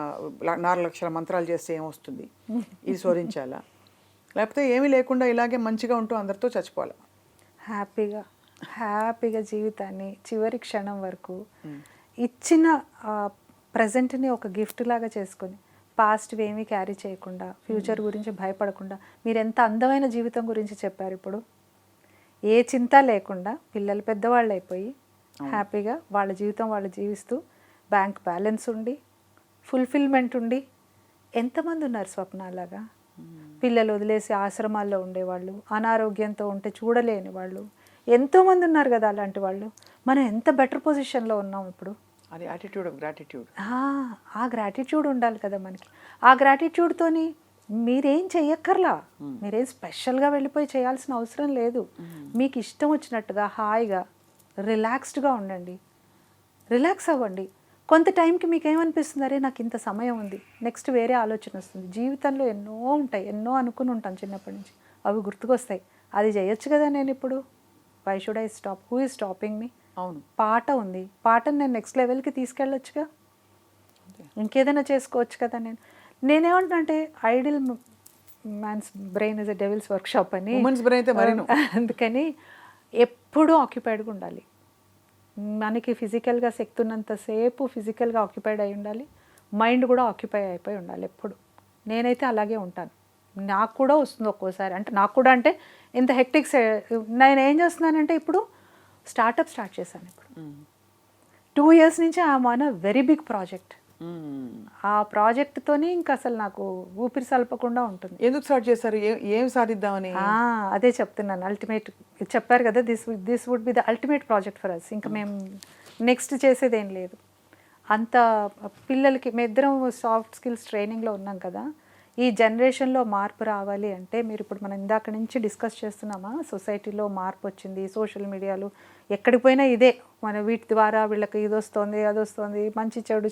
4 లక్షల మంత్రాలు చేస్తే ఏమొస్తుంది, ఇది శోధించాలా? లేకపోతే ఏమీ లేకుండా ఇలాగే మంచిగా ఉంటూ అందరితో చచ్చిపోవాలా? హ్యాపీగా జీవితాన్ని చివరి క్షణం వరకు ఇచ్చిన ప్రజెంట్ని ఒక గిఫ్ట్ లాగా చేసుకొని, పాస్ట్ ఏమీ క్యారీ చేయకుండా, ఫ్యూచర్ గురించి భయపడకుండా. మీరు ఎంత అందమైన జీవితం గురించి చెప్పారు ఇప్పుడు. ఏ చింత లేకుండా పిల్లలు పెద్దవాళ్ళు అయిపోయి హ్యాపీగా వాళ్ళ జీవితం వాళ్ళు జీవిస్తూ, బ్యాంక్ బ్యాలెన్స్ ఉండి, ఫుల్ఫిల్మెంట్ ఉండి. ఎంతమంది ఉన్నారు స్వప్నాలాగా? పిల్లలు వదిలేసి ఆశ్రమాల్లో ఉండేవాళ్ళు, అనారోగ్యంతో ఉంటే చూడలేని వాళ్ళు ఎంతోమంది ఉన్నారు కదా అలాంటి వాళ్ళు. మనం ఎంత బెటర్ పొజిషన్లో ఉన్నాం ఇప్పుడు. అది యాటిట్యూడ్ ఆఫ్ గ్రాటిట్యూడ్. ఆ గ్రాటిట్యూడ్ ఉండాలి కదా మనకి. ఆ గ్రాటిట్యూడ్తోని మీరేం చెయ్యక్కర్లా, మీరేం స్పెషల్గా వెళ్ళిపోయి చేయాల్సిన అవసరం లేదు. మీకు ఇష్టం వచ్చినట్టుగా హాయిగా రిలాక్స్డ్గా ఉండండి, రిలాక్స్ అవ్వండి. కొంత టైంకి మీకు ఏమనిపిస్తుంది, అరే నాకు ఇంత సమయం ఉంది, నెక్స్ట్ వేరే ఆలోచన వస్తుంది. జీవితంలో ఎన్నో ఉంటాయి, ఎన్నో అనుకుని ఉంటాం చిన్నప్పటి నుంచి, అవి గుర్తుకొస్తాయి. అది చేయొచ్చు కదా నేను ఇప్పుడు. Why should I stop? Who is stopping me? అవును, పాట ఉంది, పాటను నేను నెక్స్ట్ లెవెల్కి తీసుకెళ్ళొచ్చుగా, ఇంకేదైనా చేసుకోవచ్చు కదా. నేనేమంటున్నా అంటే ideal man's brain is a devil's workshop అని. అందుకని ఎప్పుడూ ఆక్యుపైడ్గా ఉండాలి. మనకి ఫిజికల్గా శక్తి ఉన్నంతసేపు ఫిజికల్గా ఆక్యుపైడ్ అయి ఉండాలి. మైండ్ కూడా ఆక్యుపై అయిపోయి ఉండాలి ఎప్పుడు. నేనైతే అలాగే ఉంటాను. నాకు కూడా వస్తుంది ఒక్కోసారి, అంటే నాకు కూడా అంటే ఇంత హెక్టిక్స్. నేను ఏం చేస్తున్నానంటే ఇప్పుడు స్టార్ట్ చేశాను. ఇప్పుడు 2 years నుంచి I'm on a very big project. ఆ ప్రాజెక్ట్తోని ఇంకా అసలు నాకు ఊపిరి సలపకుండా ఉంటుంది. ఎందుకు స్టార్ట్ చేశారు? ఏం సాధిద్దామని? అదే చెప్తున్నాను. అల్టిమేట్ చెప్పారు కదా, this would be the ultimate project for us. ఇంకా మేము నెక్స్ట్ చేసేది ఏం లేదు. అంత పిల్లలకి మేమిద్దరం సాఫ్ట్ స్కిల్స్ ట్రైనింగ్లో ఉన్నాం కదా. ఈ జనరేషన్లో మార్పు రావాలి అంటే మీరు ఇప్పుడు మనం ఇందాక నుంచి డిస్కస్ చేస్తున్నామా, సొసైటీలో మార్పు వచ్చింది, సోషల్ మీడియాలు ఎక్కడికి పోయినా ఇదే, మన వీటి ద్వారా వీళ్ళకి ఇది వస్తుంది అది వస్తుంది, మంచి చెడు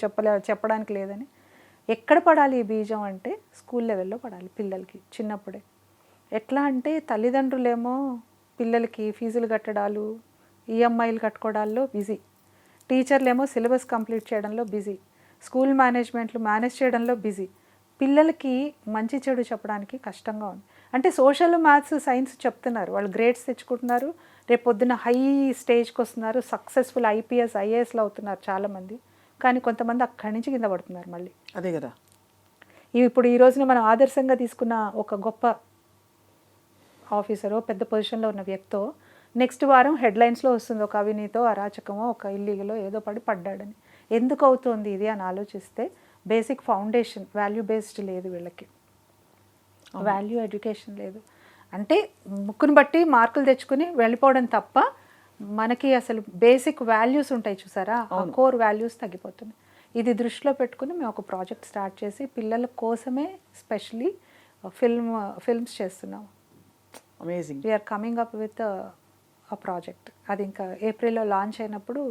చెప్పడానికి లేదని. ఎక్కడ పడాలి ఈ బీజం అంటే స్కూల్ లెవెల్లో పడాలి పిల్లలకి చిన్నప్పుడే. ఎట్లా అంటే తల్లిదండ్రులేమో పిల్లలకి ఫీజులు కట్టడాలు, ఈఎంఐలు కట్టుకోవడాల్లో బిజీ, టీచర్లేమో సిలబస్ కంప్లీట్ చేయడంలో బిజీ, స్కూల్ మేనేజ్మెంట్లు మేనేజ్ చేయడంలో బిజీ. పిల్లలకి మంచి చెడు చెప్పడానికి కష్టంగా ఉంది. అంటే సోషల్, మ్యాథ్స్, సైన్స్ చెప్తున్నారు, వాళ్ళు గ్రేడ్స్ తెచ్చుకుంటున్నారు, రేపు పొద్దున్న హై స్టేజ్కి వస్తున్నారు, సక్సెస్ఫుల్ ఐపీఎస్ ఐఏఎస్లు అవుతున్నారు చాలామంది. కానీ కొంతమంది అక్కడి నుంచి కింద పడుతున్నారు మళ్ళీ. అదే కదా. ఇప్పుడు ఈ రోజున మనం ఆదర్శంగా తీసుకున్న ఒక గొప్ప ఆఫీసరో పెద్ద పొజిషన్లో ఉన్న వ్యక్తో నెక్స్ట్ వారం హెడ్లైన్స్లో వస్తుంది ఒక అవినీతో, అరాచకమో, ఒక ఇల్లీగలో ఏదో పడ్డాడని. ఎందుకు అవుతుంది ఇది అని ఆలోచిస్తే బేసిక్ ఫౌండేషన్ వాల్యూ బేస్డ్ లేదు వీళ్ళకి, వాల్యూ ఎడ్యుకేషన్ లేదు. అంటే ముక్కును బట్టి మార్కులు తెచ్చుకుని వెళ్ళిపోవడం తప్ప మనకి అసలు బేసిక్ వాల్యూస్ ఉంటాయి చూసారా, ఆ కోర్ వాల్యూస్ తగ్గిపోతున్నాయి. ఇది దృష్టిలో పెట్టుకుని మేము ఒక ప్రాజెక్ట్ స్టార్ట్ చేసి పిల్లల కోసమే స్పెషలీ ఫిల్మ్స్ చేస్తున్నాము. Amazing. We're coming up with a project. అది ఇంకా ఏప్రిల్లో లాంచ్ అయినప్పుడు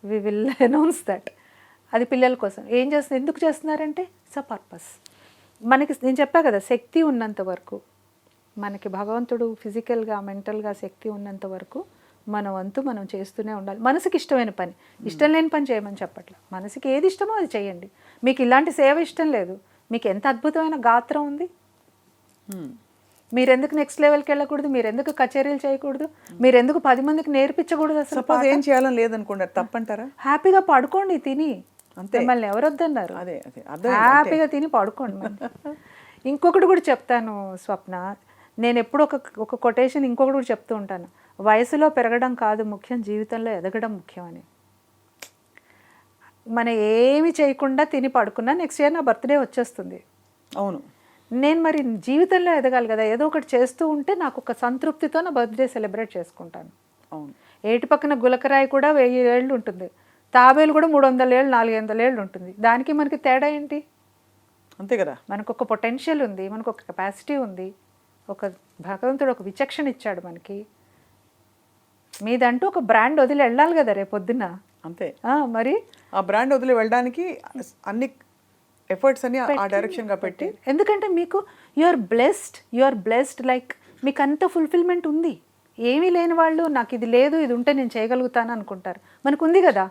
వి విల్ అనౌన్స్ దట్. అది పిల్లల కోసం. ఏం చేస్తుంది, ఎందుకు చేస్తున్నారంటే ఇట్స్ అ పర్పస్. మనకి నేను చెప్పా కదా, శక్తి ఉన్నంత వరకు, మనకి భగవంతుడు ఫిజికల్గా మెంటల్గా శక్తి ఉన్నంత వరకు మన వంతు మనం చేస్తూనే ఉండాలి. మనసుకి ఇష్టమైన పని, ఇష్టం లేని పని చేయమని చెప్పట్లే. మనసుకి ఏది ఇష్టమో అది చేయండి. మీకు ఇలాంటి సేవ ఇష్టం లేదు, మీకు ఎంత అద్భుతమైన గాత్రం ఉంది, మీరెందుకు నెక్స్ట్ లెవెల్కి వెళ్ళకూడదు, మీరెందుకు కచేరీలు చేయకూడదు, మీరెందుకు 10 మందికి నేర్పించకూడదు? అసలు సపోజ్ ఏం చేయాలని లేదనుకుంటారు, తప్పంటారా? హ్యాపీగా పడుకోండి తిని, మిమ్మల్ని ఎవరొద్దన్నారు, హ్యాపీగా తిని పడుకోండి. ఇంకొకటి కూడా చెప్తాను స్వప్న, నేను ఎప్పుడు ఒక కొటేషన్ ఇంకొకటి కూడా చెప్తూ ఉంటాను, వయసులో పెరగడం కాదు ముఖ్యం, జీవితంలో ఎదగడం ముఖ్యం అని. మనం ఏమి చేయకుండా తిని పడుకున్నా నెక్స్ట్ ఇయర్ నా బర్త్డే వచ్చేస్తుంది. అవును, నేను మరి జీవితంలో ఎదగాలి కదా, ఏదో ఒకటి చేస్తూ ఉంటే నాకు ఒక సంతృప్తితో నా బర్త్డే సెలబ్రేట్ చేసుకుంటాను. అవును. ఏటి పక్కన గులకరాయి కూడా 1000 ఏళ్ళు ఉంటుంది, తాబేలు కూడా 300 ఏళ్ళు 400 ఏళ్ళు ఉంటుంది. దానికి మనకి తేడా ఏంటి? అంతే కదా. మనకు ఒక పొటెన్షియల్ ఉంది, మనకు ఒక కెపాసిటీ ఉంది, ఒక భగవంతుడు ఒక విచక్షణ ఇచ్చాడు మనకి. మీదంటూ ఒక బ్రాండ్ వదిలి వెళ్ళాలి కదా రేపొద్దున. అంతే. మరి ఆ బ్రాండ్ వదిలి వెళ్ళడానికి అన్ని ఎఫర్ట్స్ అన్ని ఆ డైరెక్షన్గా పెట్టి, ఎందుకంటే మీకు యు ఆర్ బ్లెస్డ్ లైక్ మీకు అంత ఫుల్ఫిల్మెంట్ ఉంది. ఏమీ లేని వాళ్ళు నాకు ఇది లేదు, ఇది ఉంటే నేను చేయగలుగుతాను అనుకుంటారు. మనకు ఉంది కదా.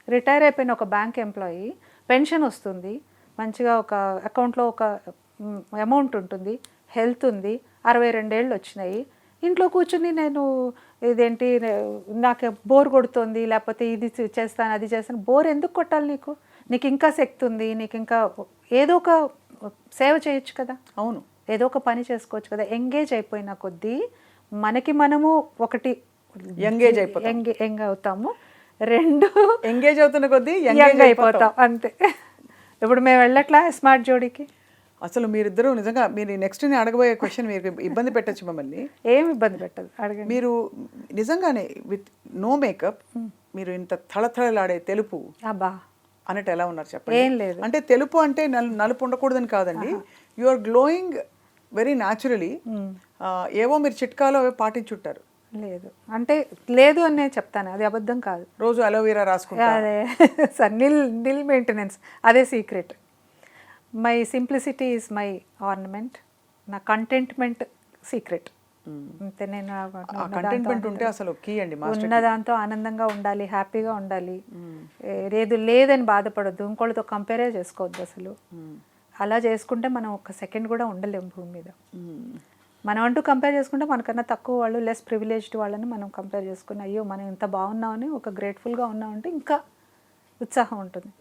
రిటైర్ అయిపోయిన ఒక బ్యాంక్ ఎంప్లాయీ, పెన్షన్ వస్తుంది, మంచిగా ఒక అకౌంట్లో ఒక అమౌంట్ ఉంటుంది, హెల్త్ ఉంది, 62 ఏళ్ళు వచ్చినాయి, ఇంట్లో కూర్చుని నేను ఇదేంటి నాకు బోర్ కొడుతుంది, లేకపోతే ఇది చేస్తాను అది చేస్తాను. బోర్ ఎందుకు కొట్టాలి? నీకు ఇంకా శక్తి ఉంది, నీకు ఇంకా ఏదో ఒక సేవ చేయొచ్చు కదా. అవును, ఏదో ఒక పని చేసుకోవచ్చు కదా. ఎంగేజ్ అయిపోయిన కొద్దీ మనకి మనము ఒకటి యంగ్ అవుతాము, 2 ఎంగేజ్ అవుతున్న కొద్దీ యంగ్ అయిపోతాం అంతే. ఇప్పుడు మేము వెళ్ళట్లా స్మార్ట్ జోడీకి. అసలు మీరిద్దరూ నిజంగా మీరు నెక్స్ట్ నేను అడగబోయే క్వశ్చన్ మీరు ఇబ్బంది పెట్టచ్చు మమ్మల్ని. ఏం ఇబ్బంది పెట్టదు, అడగండి. మీరు నిజంగానే విత్ నో మేకప్ మీరు ఇంత థళథళలాడే తెలుపు అబ్బా అన్నట్టు ఎలా ఉన్నారు చెప్పండి. ఏం లేదు, అంటే తెలుపు అంటే నలుపు ఉండకూడదని కాదండి, you are glowing very naturally. ఏవో మీరు చిట్కాలో అవి పాటించుంటారు. లేదు అంటే లేదు అని నేను చెప్తాను, అది అబద్ధం కాదు. రోజు అలోవెరా రాసుకుంటారు. అదే సార్, నిల్ మెయింటెనెన్స్, అదే secret. My simplicity is my ornament, నా కంటెంట్మెంట్ సీక్రెట్. అంతే. నేను కంటెంట్మెంట్ ఉంటే అసలు కీ అండి. ఉన్నదాంతో ఆనందంగా ఉండాలి, హ్యాపీగా ఉండాలి, లేదని బాధపడద్దు, ఇంకోళ్ళతో కంపేరే చేసుకోవద్దు అసలు. అలా చేసుకుంటే మనం ఒక్క సెకండ్ కూడా ఉండలేము భూమి మీద. మనం అంటూ కంపేర్ చేసుకుంటే మనకన్నా తక్కువ వాళ్ళు, లెస్ ప్రివిలేజ్డ్ వాళ్ళని మనం కంపేర్ చేసుకుని అయ్యో మనం ఇంత బాగున్నామని ఒక గ్రేట్ఫుల్గా ఉన్నామంటే ఇంకా ఉత్సాహం ఉంటుంది.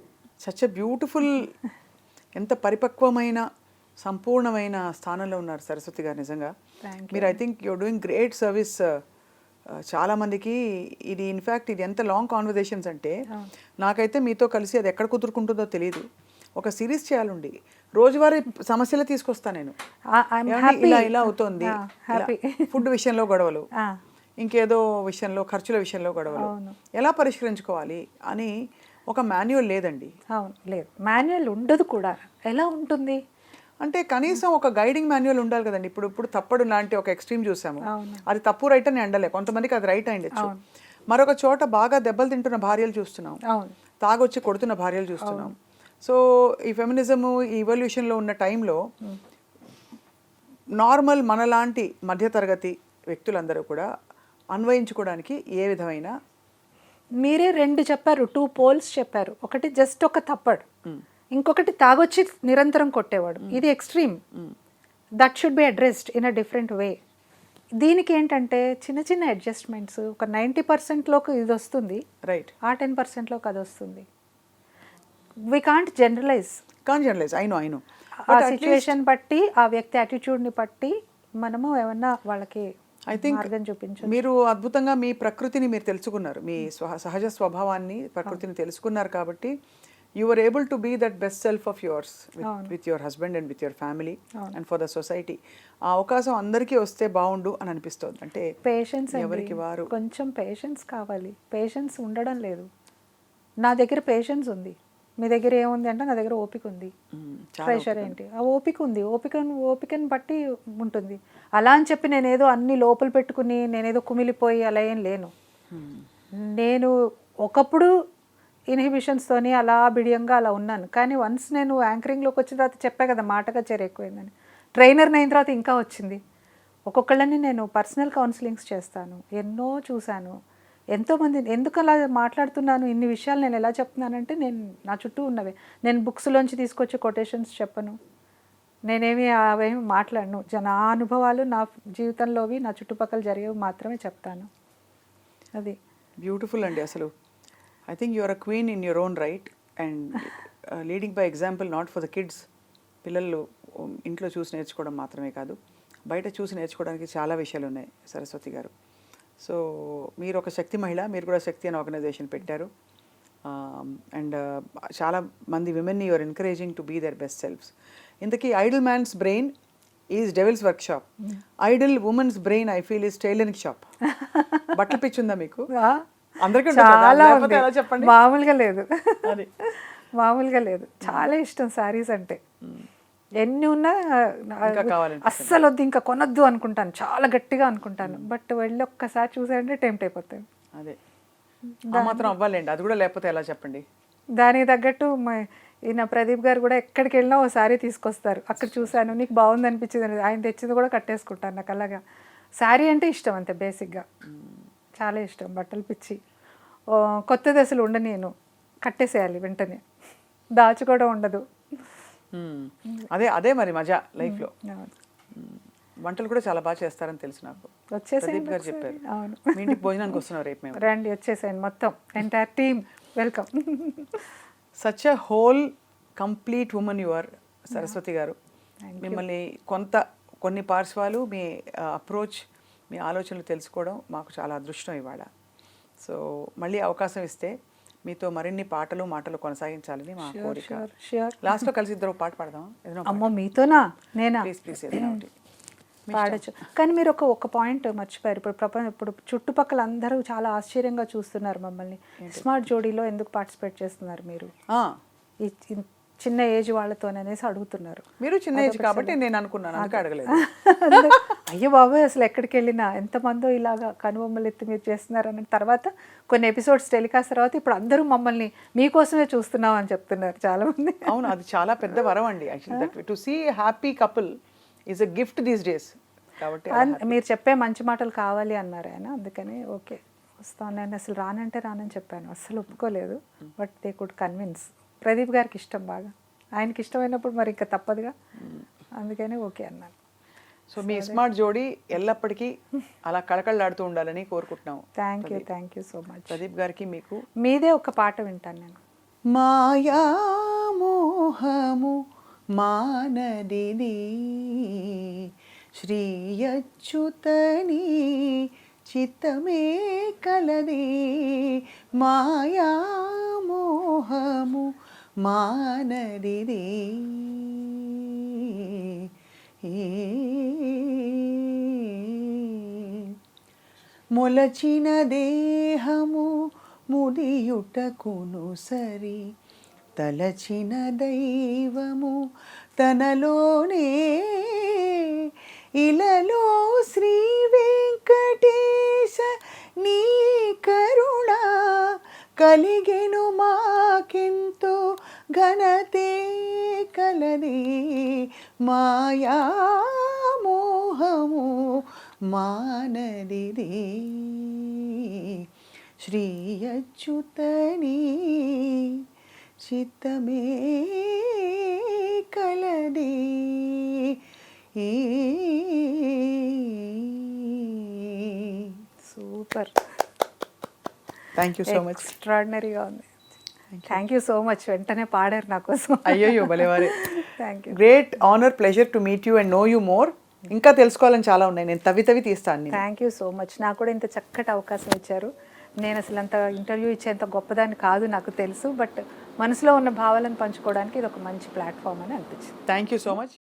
సచ్ ఎ బ్యూటిఫుల్, ఎంత పరిపక్వమైన సంపూర్ణమైన స్థానంలో ఉన్నారు సరస్వతి గారు నిజంగా. మీరు I think you're doing great service చాలామందికి. ఇది ఇన్ఫ్యాక్ట్ ఇది ఎంత లాంగ్ కాన్వర్జేషన్స్ అంటే నాకైతే మీతో కలిసి అది ఎక్కడ కుదురుకుంటుందో తెలియదు. ఒక సిరీస్ చేయాలండి, రోజువారీ సమస్యలు తీసుకొస్తాను నేను. ఇలా అవుతోంది, ఫుడ్ విషయంలో గొడవలు, ఇంకేదో విషయంలో ఖర్చుల విషయంలో గొడవలు, ఎలా పరిష్కరించుకోవాలి అని ఒక మాన్యువల్ లేదండి. అవును, లేదు, మాన్యువల్ ఉండదు కూడా. ఎలా ఉంటుంది అంటే కనీసం ఒక గైడింగ్ మాన్యువల్ ఉండాలి కదండి. ఇప్పుడు తప్పడు లాంటి ఒక ఎక్స్ట్రీమ్ చూసాము, అది తప్పు రైట్ అని అండలే, కొంతమందికి అది రైట్ అయిండొచ్చు. మరొక చోట బాగా దెబ్బలు తింటున్న భార్యలు చూస్తున్నాం, తాగొచ్చి కొడుతున్న భార్యలు చూస్తున్నాం. సో ఈ ఫెమినిజము ఈ ఇవల్యూషన్లో ఉన్న టైంలో నార్మల్ మనలాంటి మధ్యతరగతి వ్యక్తులందరూ కూడా అన్వయించుకోవడానికి ఏ విధమైన, మీరే 2 చెప్పారు, 2 పోల్స్ చెప్పారు. ఒకటి జస్ట్ ఒక తప్పడు, ఇంకొకటి తాగొచ్చి నిరంతరం కొట్టేవాడు. ఇది extreme. That should be addressed in a different way. దీనికి ఏంటంటే చిన్న చిన్న అడ్జస్ట్మెంట్స్. ఒక 90%లోకి ఇది వస్తుంది, రైట్, ఆ 10%లోకి అది వస్తుంది. We can't generalise. I know ఆ సిచ్యువేషన్ బట్టి, ఆ వ్యక్తి యాటిట్యూడ్ని బట్టి మనము ఏమన్నా వాళ్ళకి ఐ థింక్ మార్గం చూపించు. మీరు అద్భుతంగా మీ ప్రకృతిని మీరు తెలుసుకున్నారు, మీ సహజ స్వభావాన్ని ప్రకృతిని తెలుసుకున్నారు కాబట్టి you were able to be that best self of yours with your husband and with your family and for the society. ఆ అవకాశం అందరికీ వస్తే బాగుండు అని అనిపిస్తుంది. అంటే పేషెన్స్, ఎవరికి వారు కొంచెం పేషెన్స్ కావాలి. పేషెన్స్ ఉండడం లేదు. నా దగ్గర పేషెన్స్ ఉంది, మీ దగ్గర ఏముంది అంటే నా దగ్గర ఓపిక ఉంది. ప్రెషర్ ఏంటి, ఆ ఓపిక ఉంది. ఓపికని బట్టి ఉంటుంది. అలా అని చెప్పి నేనేదో అన్ని లోపల పెట్టుకుని నేనేదో కుమిలిపోయి అలా ఏం లేను. నేను ఒకప్పుడు ఇన్హిబిషన్స్తోని అలా బిడియంగా అలా ఉన్నాను. కానీ వన్స్ నేను యాంకరింగ్లోకి వచ్చిన తర్వాత చెప్పా కదా, మాటగా చేరు ఎక్కువైందని. ట్రైనర్ని అయిన తర్వాత ఇంకా వచ్చింది. ఒక్కొక్కళ్ళని నేను పర్సనల్ కౌన్సిలింగ్స్ చేస్తాను. ఎన్నో చూశాను, ఎంతోమంది. ఎందుకు అలా మాట్లాడుతున్నాను, ఇన్ని విషయాలు నేను ఎలా చెప్తున్నానంటే, నేను నా చుట్టూ ఉన్నవే, నేను బుక్స్లోంచి తీసుకొచ్చే కొటేషన్స్ చెప్పను, నేనేమి అవేమి మాట్లాడను. నా అనుభవాలు, నా జీవితంలోవి, నా చుట్టుపక్కల జరిగేవి మాత్రమే చెప్తాను. అది బ్యూటిఫుల్ అండి. అసలు I think you are a queen in your own right and leading by example, not for the kids. పిల్లలు ఇంట్లో చూసి నేర్చుకోవడం మాత్రమే కాదు, బయట చూసి నేర్చుకోవడానికి చాలా విషయాలు ఉన్నాయి సరస్వతి గారు. సో మీరు ఒక శక్తి మహిళ, మీరు కూడా శక్తి అనే ఆర్గనైజేషన్ పెట్టారు. అండ్ చాలా మంది విమెన్ని you're encouraging to be their best selfs. ఇంతకీ idle man's brain is devil's workshop, idle women's brain I feel is tailoring shop. బట్టలు పిచ్చుందా మీకు? చాలా చెప్పండి. మామూలుగా లేదు, మామూలుగా లేదు. చాలా ఇష్టం శారీస్ అంటే. ఎన్ని ఉన్నా అస్సలు వద్దు, ఇంకా కొనొద్దు అనుకుంటాను, చాలా గట్టిగా అనుకుంటాను. బట్ వెళ్ళి ఒక్కసారి చూసారంటే టెంప్ట్ అయిపోతాను. అదే మాత్రం అవ్వాలండి, అది కూడా లేకపోతే ఎలా చెప్పండి. దానికి తగ్గట్టు ఈయన ప్రదీప్ గారు కూడా ఎక్కడికి వెళ్ళినా ఓ శారీ తీసుకొస్తారు. అక్కడ చూశాను, నీకు బాగుంది అనిపించింది అని ఆయన తెచ్చింది కూడా కట్టేసుకుంటాను. నాకు అలాగా శారీ అంటే ఇష్టం అంతే, బేసిక్గా చాలా ఇష్టం. బట్టలు పిచ్చి. కొత్తది అసలు ఉండనేను, కట్టేసేయాలి వెంటనే, దాచుకోవడం ఉండదు. అదే మరి మజా లైఫ్లో. వంటలు కూడా చాలా బాగా చేస్తారని తెలుసు నాకు, వచ్చేసేయండి గారు చెప్పారు. అవును, మీ ఇంటికి భోజనానికి వస్తున్నారు రేపు మేము. రండి, వచ్చేసేయండి, మొత్తం entire team welcome. Such a whole complete women you are Saraswathi గారు. మిమ్మల్ని కొన్ని పార్శ్వాలు, మీ అప్రోచ్, మీ ఆలోచనలు తెలుసుకోవడం మాకు చాలా అదృష్టం ఇవాళ. సో మళ్ళీ అవకాశం ఇస్తే మీతో మరిన్ని మాటలు కొనసాగించాలని మా కోరిక. లాస్ట్లో కలిసి ఇద్దరు పాట పాడదాం. అమ్మో, మీతోనా? నేనా? ప్లీజ్ పాడచ్చు. కానీ మీరు ఒక పాయింట్ మర్చిపోయారు. ఇప్పుడు చుట్టుపక్కల అందరూ చాలా ఆశ్చర్యంగా చూస్తున్నారు మమ్మల్ని. స్మార్ట్ జోడీలో ఎందుకు పార్టిసిపేట్ చేస్తున్నారు మీరు, ఈ చిన్న ఏజ్ వాళ్ళతోననేసి అడుగుతున్నారు. మీరు చిన్న ఏజ్ కాబట్టి నేను అనుకున్నాను, అందుకే అడగలేదు. అయ్యో బాబోయ్, అసలు ఎక్కడికి వెళ్ళినా ఎంతమందో ఇలాగా కనుబొమ్మలు ఎత్తి మీరు చేస్తున్నారు అన్న తర్వాత కొన్ని ఎపిసోడ్స్ టెలికాస్ట్ తర్వాత ఇప్పుడు అందరూ మమ్మల్ని మీకోసమే చూస్తున్నాం అని చెప్తున్నారు చాలా మంది. అవును, అది చాలా పెద్ద వరం అండి. Actually to see happy couple is a gift these days. కాబట్టి మీరు చెప్పే మంచి మాటలు కావాలి అన్నారు ఆయన, అందుకని ఓకే వస్తాను. నేను అసలు రానని చెప్పాను, అస్సలు ఒప్పుకోలేదు. But they could convince. Pradeep గారికి ఇష్టం బాగా, ఆయనకి ఇష్టమైనప్పుడు మరి ఇంకా తప్పదుగా, అందుకని ఓకే అన్నాను. సో మీ స్మార్ట్ జోడీ ఎల్లప్పటికీ అలా కళకళలాడుతూ ఉండాలని కోరుకుంటున్నాము. Thank you so much. Pradeep గారికి మీకు మీదే ఒక పాట వింటాను నేను. మాయామోహము మానదిది శ్రీ అచ్యుతని చిత్తమే కలది మాయామోహము మానదిది మొలచిన దేహము ముడియుటకును సరి తలచిన దైవము తనలోనే ఇలలో శ్రీ వెంకటేశ నీ కరుణ కలిగెను మాకెంతో ఘనతే కలది మాయామోహము మానదిది శ్రీ అచ్యుతని చిత్తమే కలది. Super, thank you so much. ఎక్స్ట్రాడినరీగా ఉంది. Thank you so much. వెంటనే పాడారు నా కోసం. అయ్యయ్యో భలేవారే. Thank you. Great honour, pleasure to meet you and know you more. ఇంకా తెలుసుకోవాలని చాలా ఉన్నాయి, నేను తవ్వి తీస్తాను. Thank you so much. నాకు కూడా ఇంత చక్కటి అవకాశం ఇచ్చారు. నేను అసలు అంత ఇంటర్వ్యూ ఇచ్చేంత గొప్పదాన్ని కాదు నాకు తెలుసు, బట్ మనసులో ఉన్న భావాలను పంచుకోవడానికి ఇది ఒక మంచి ప్లాట్ఫామ్ అని అనిపించింది. Thank you so much.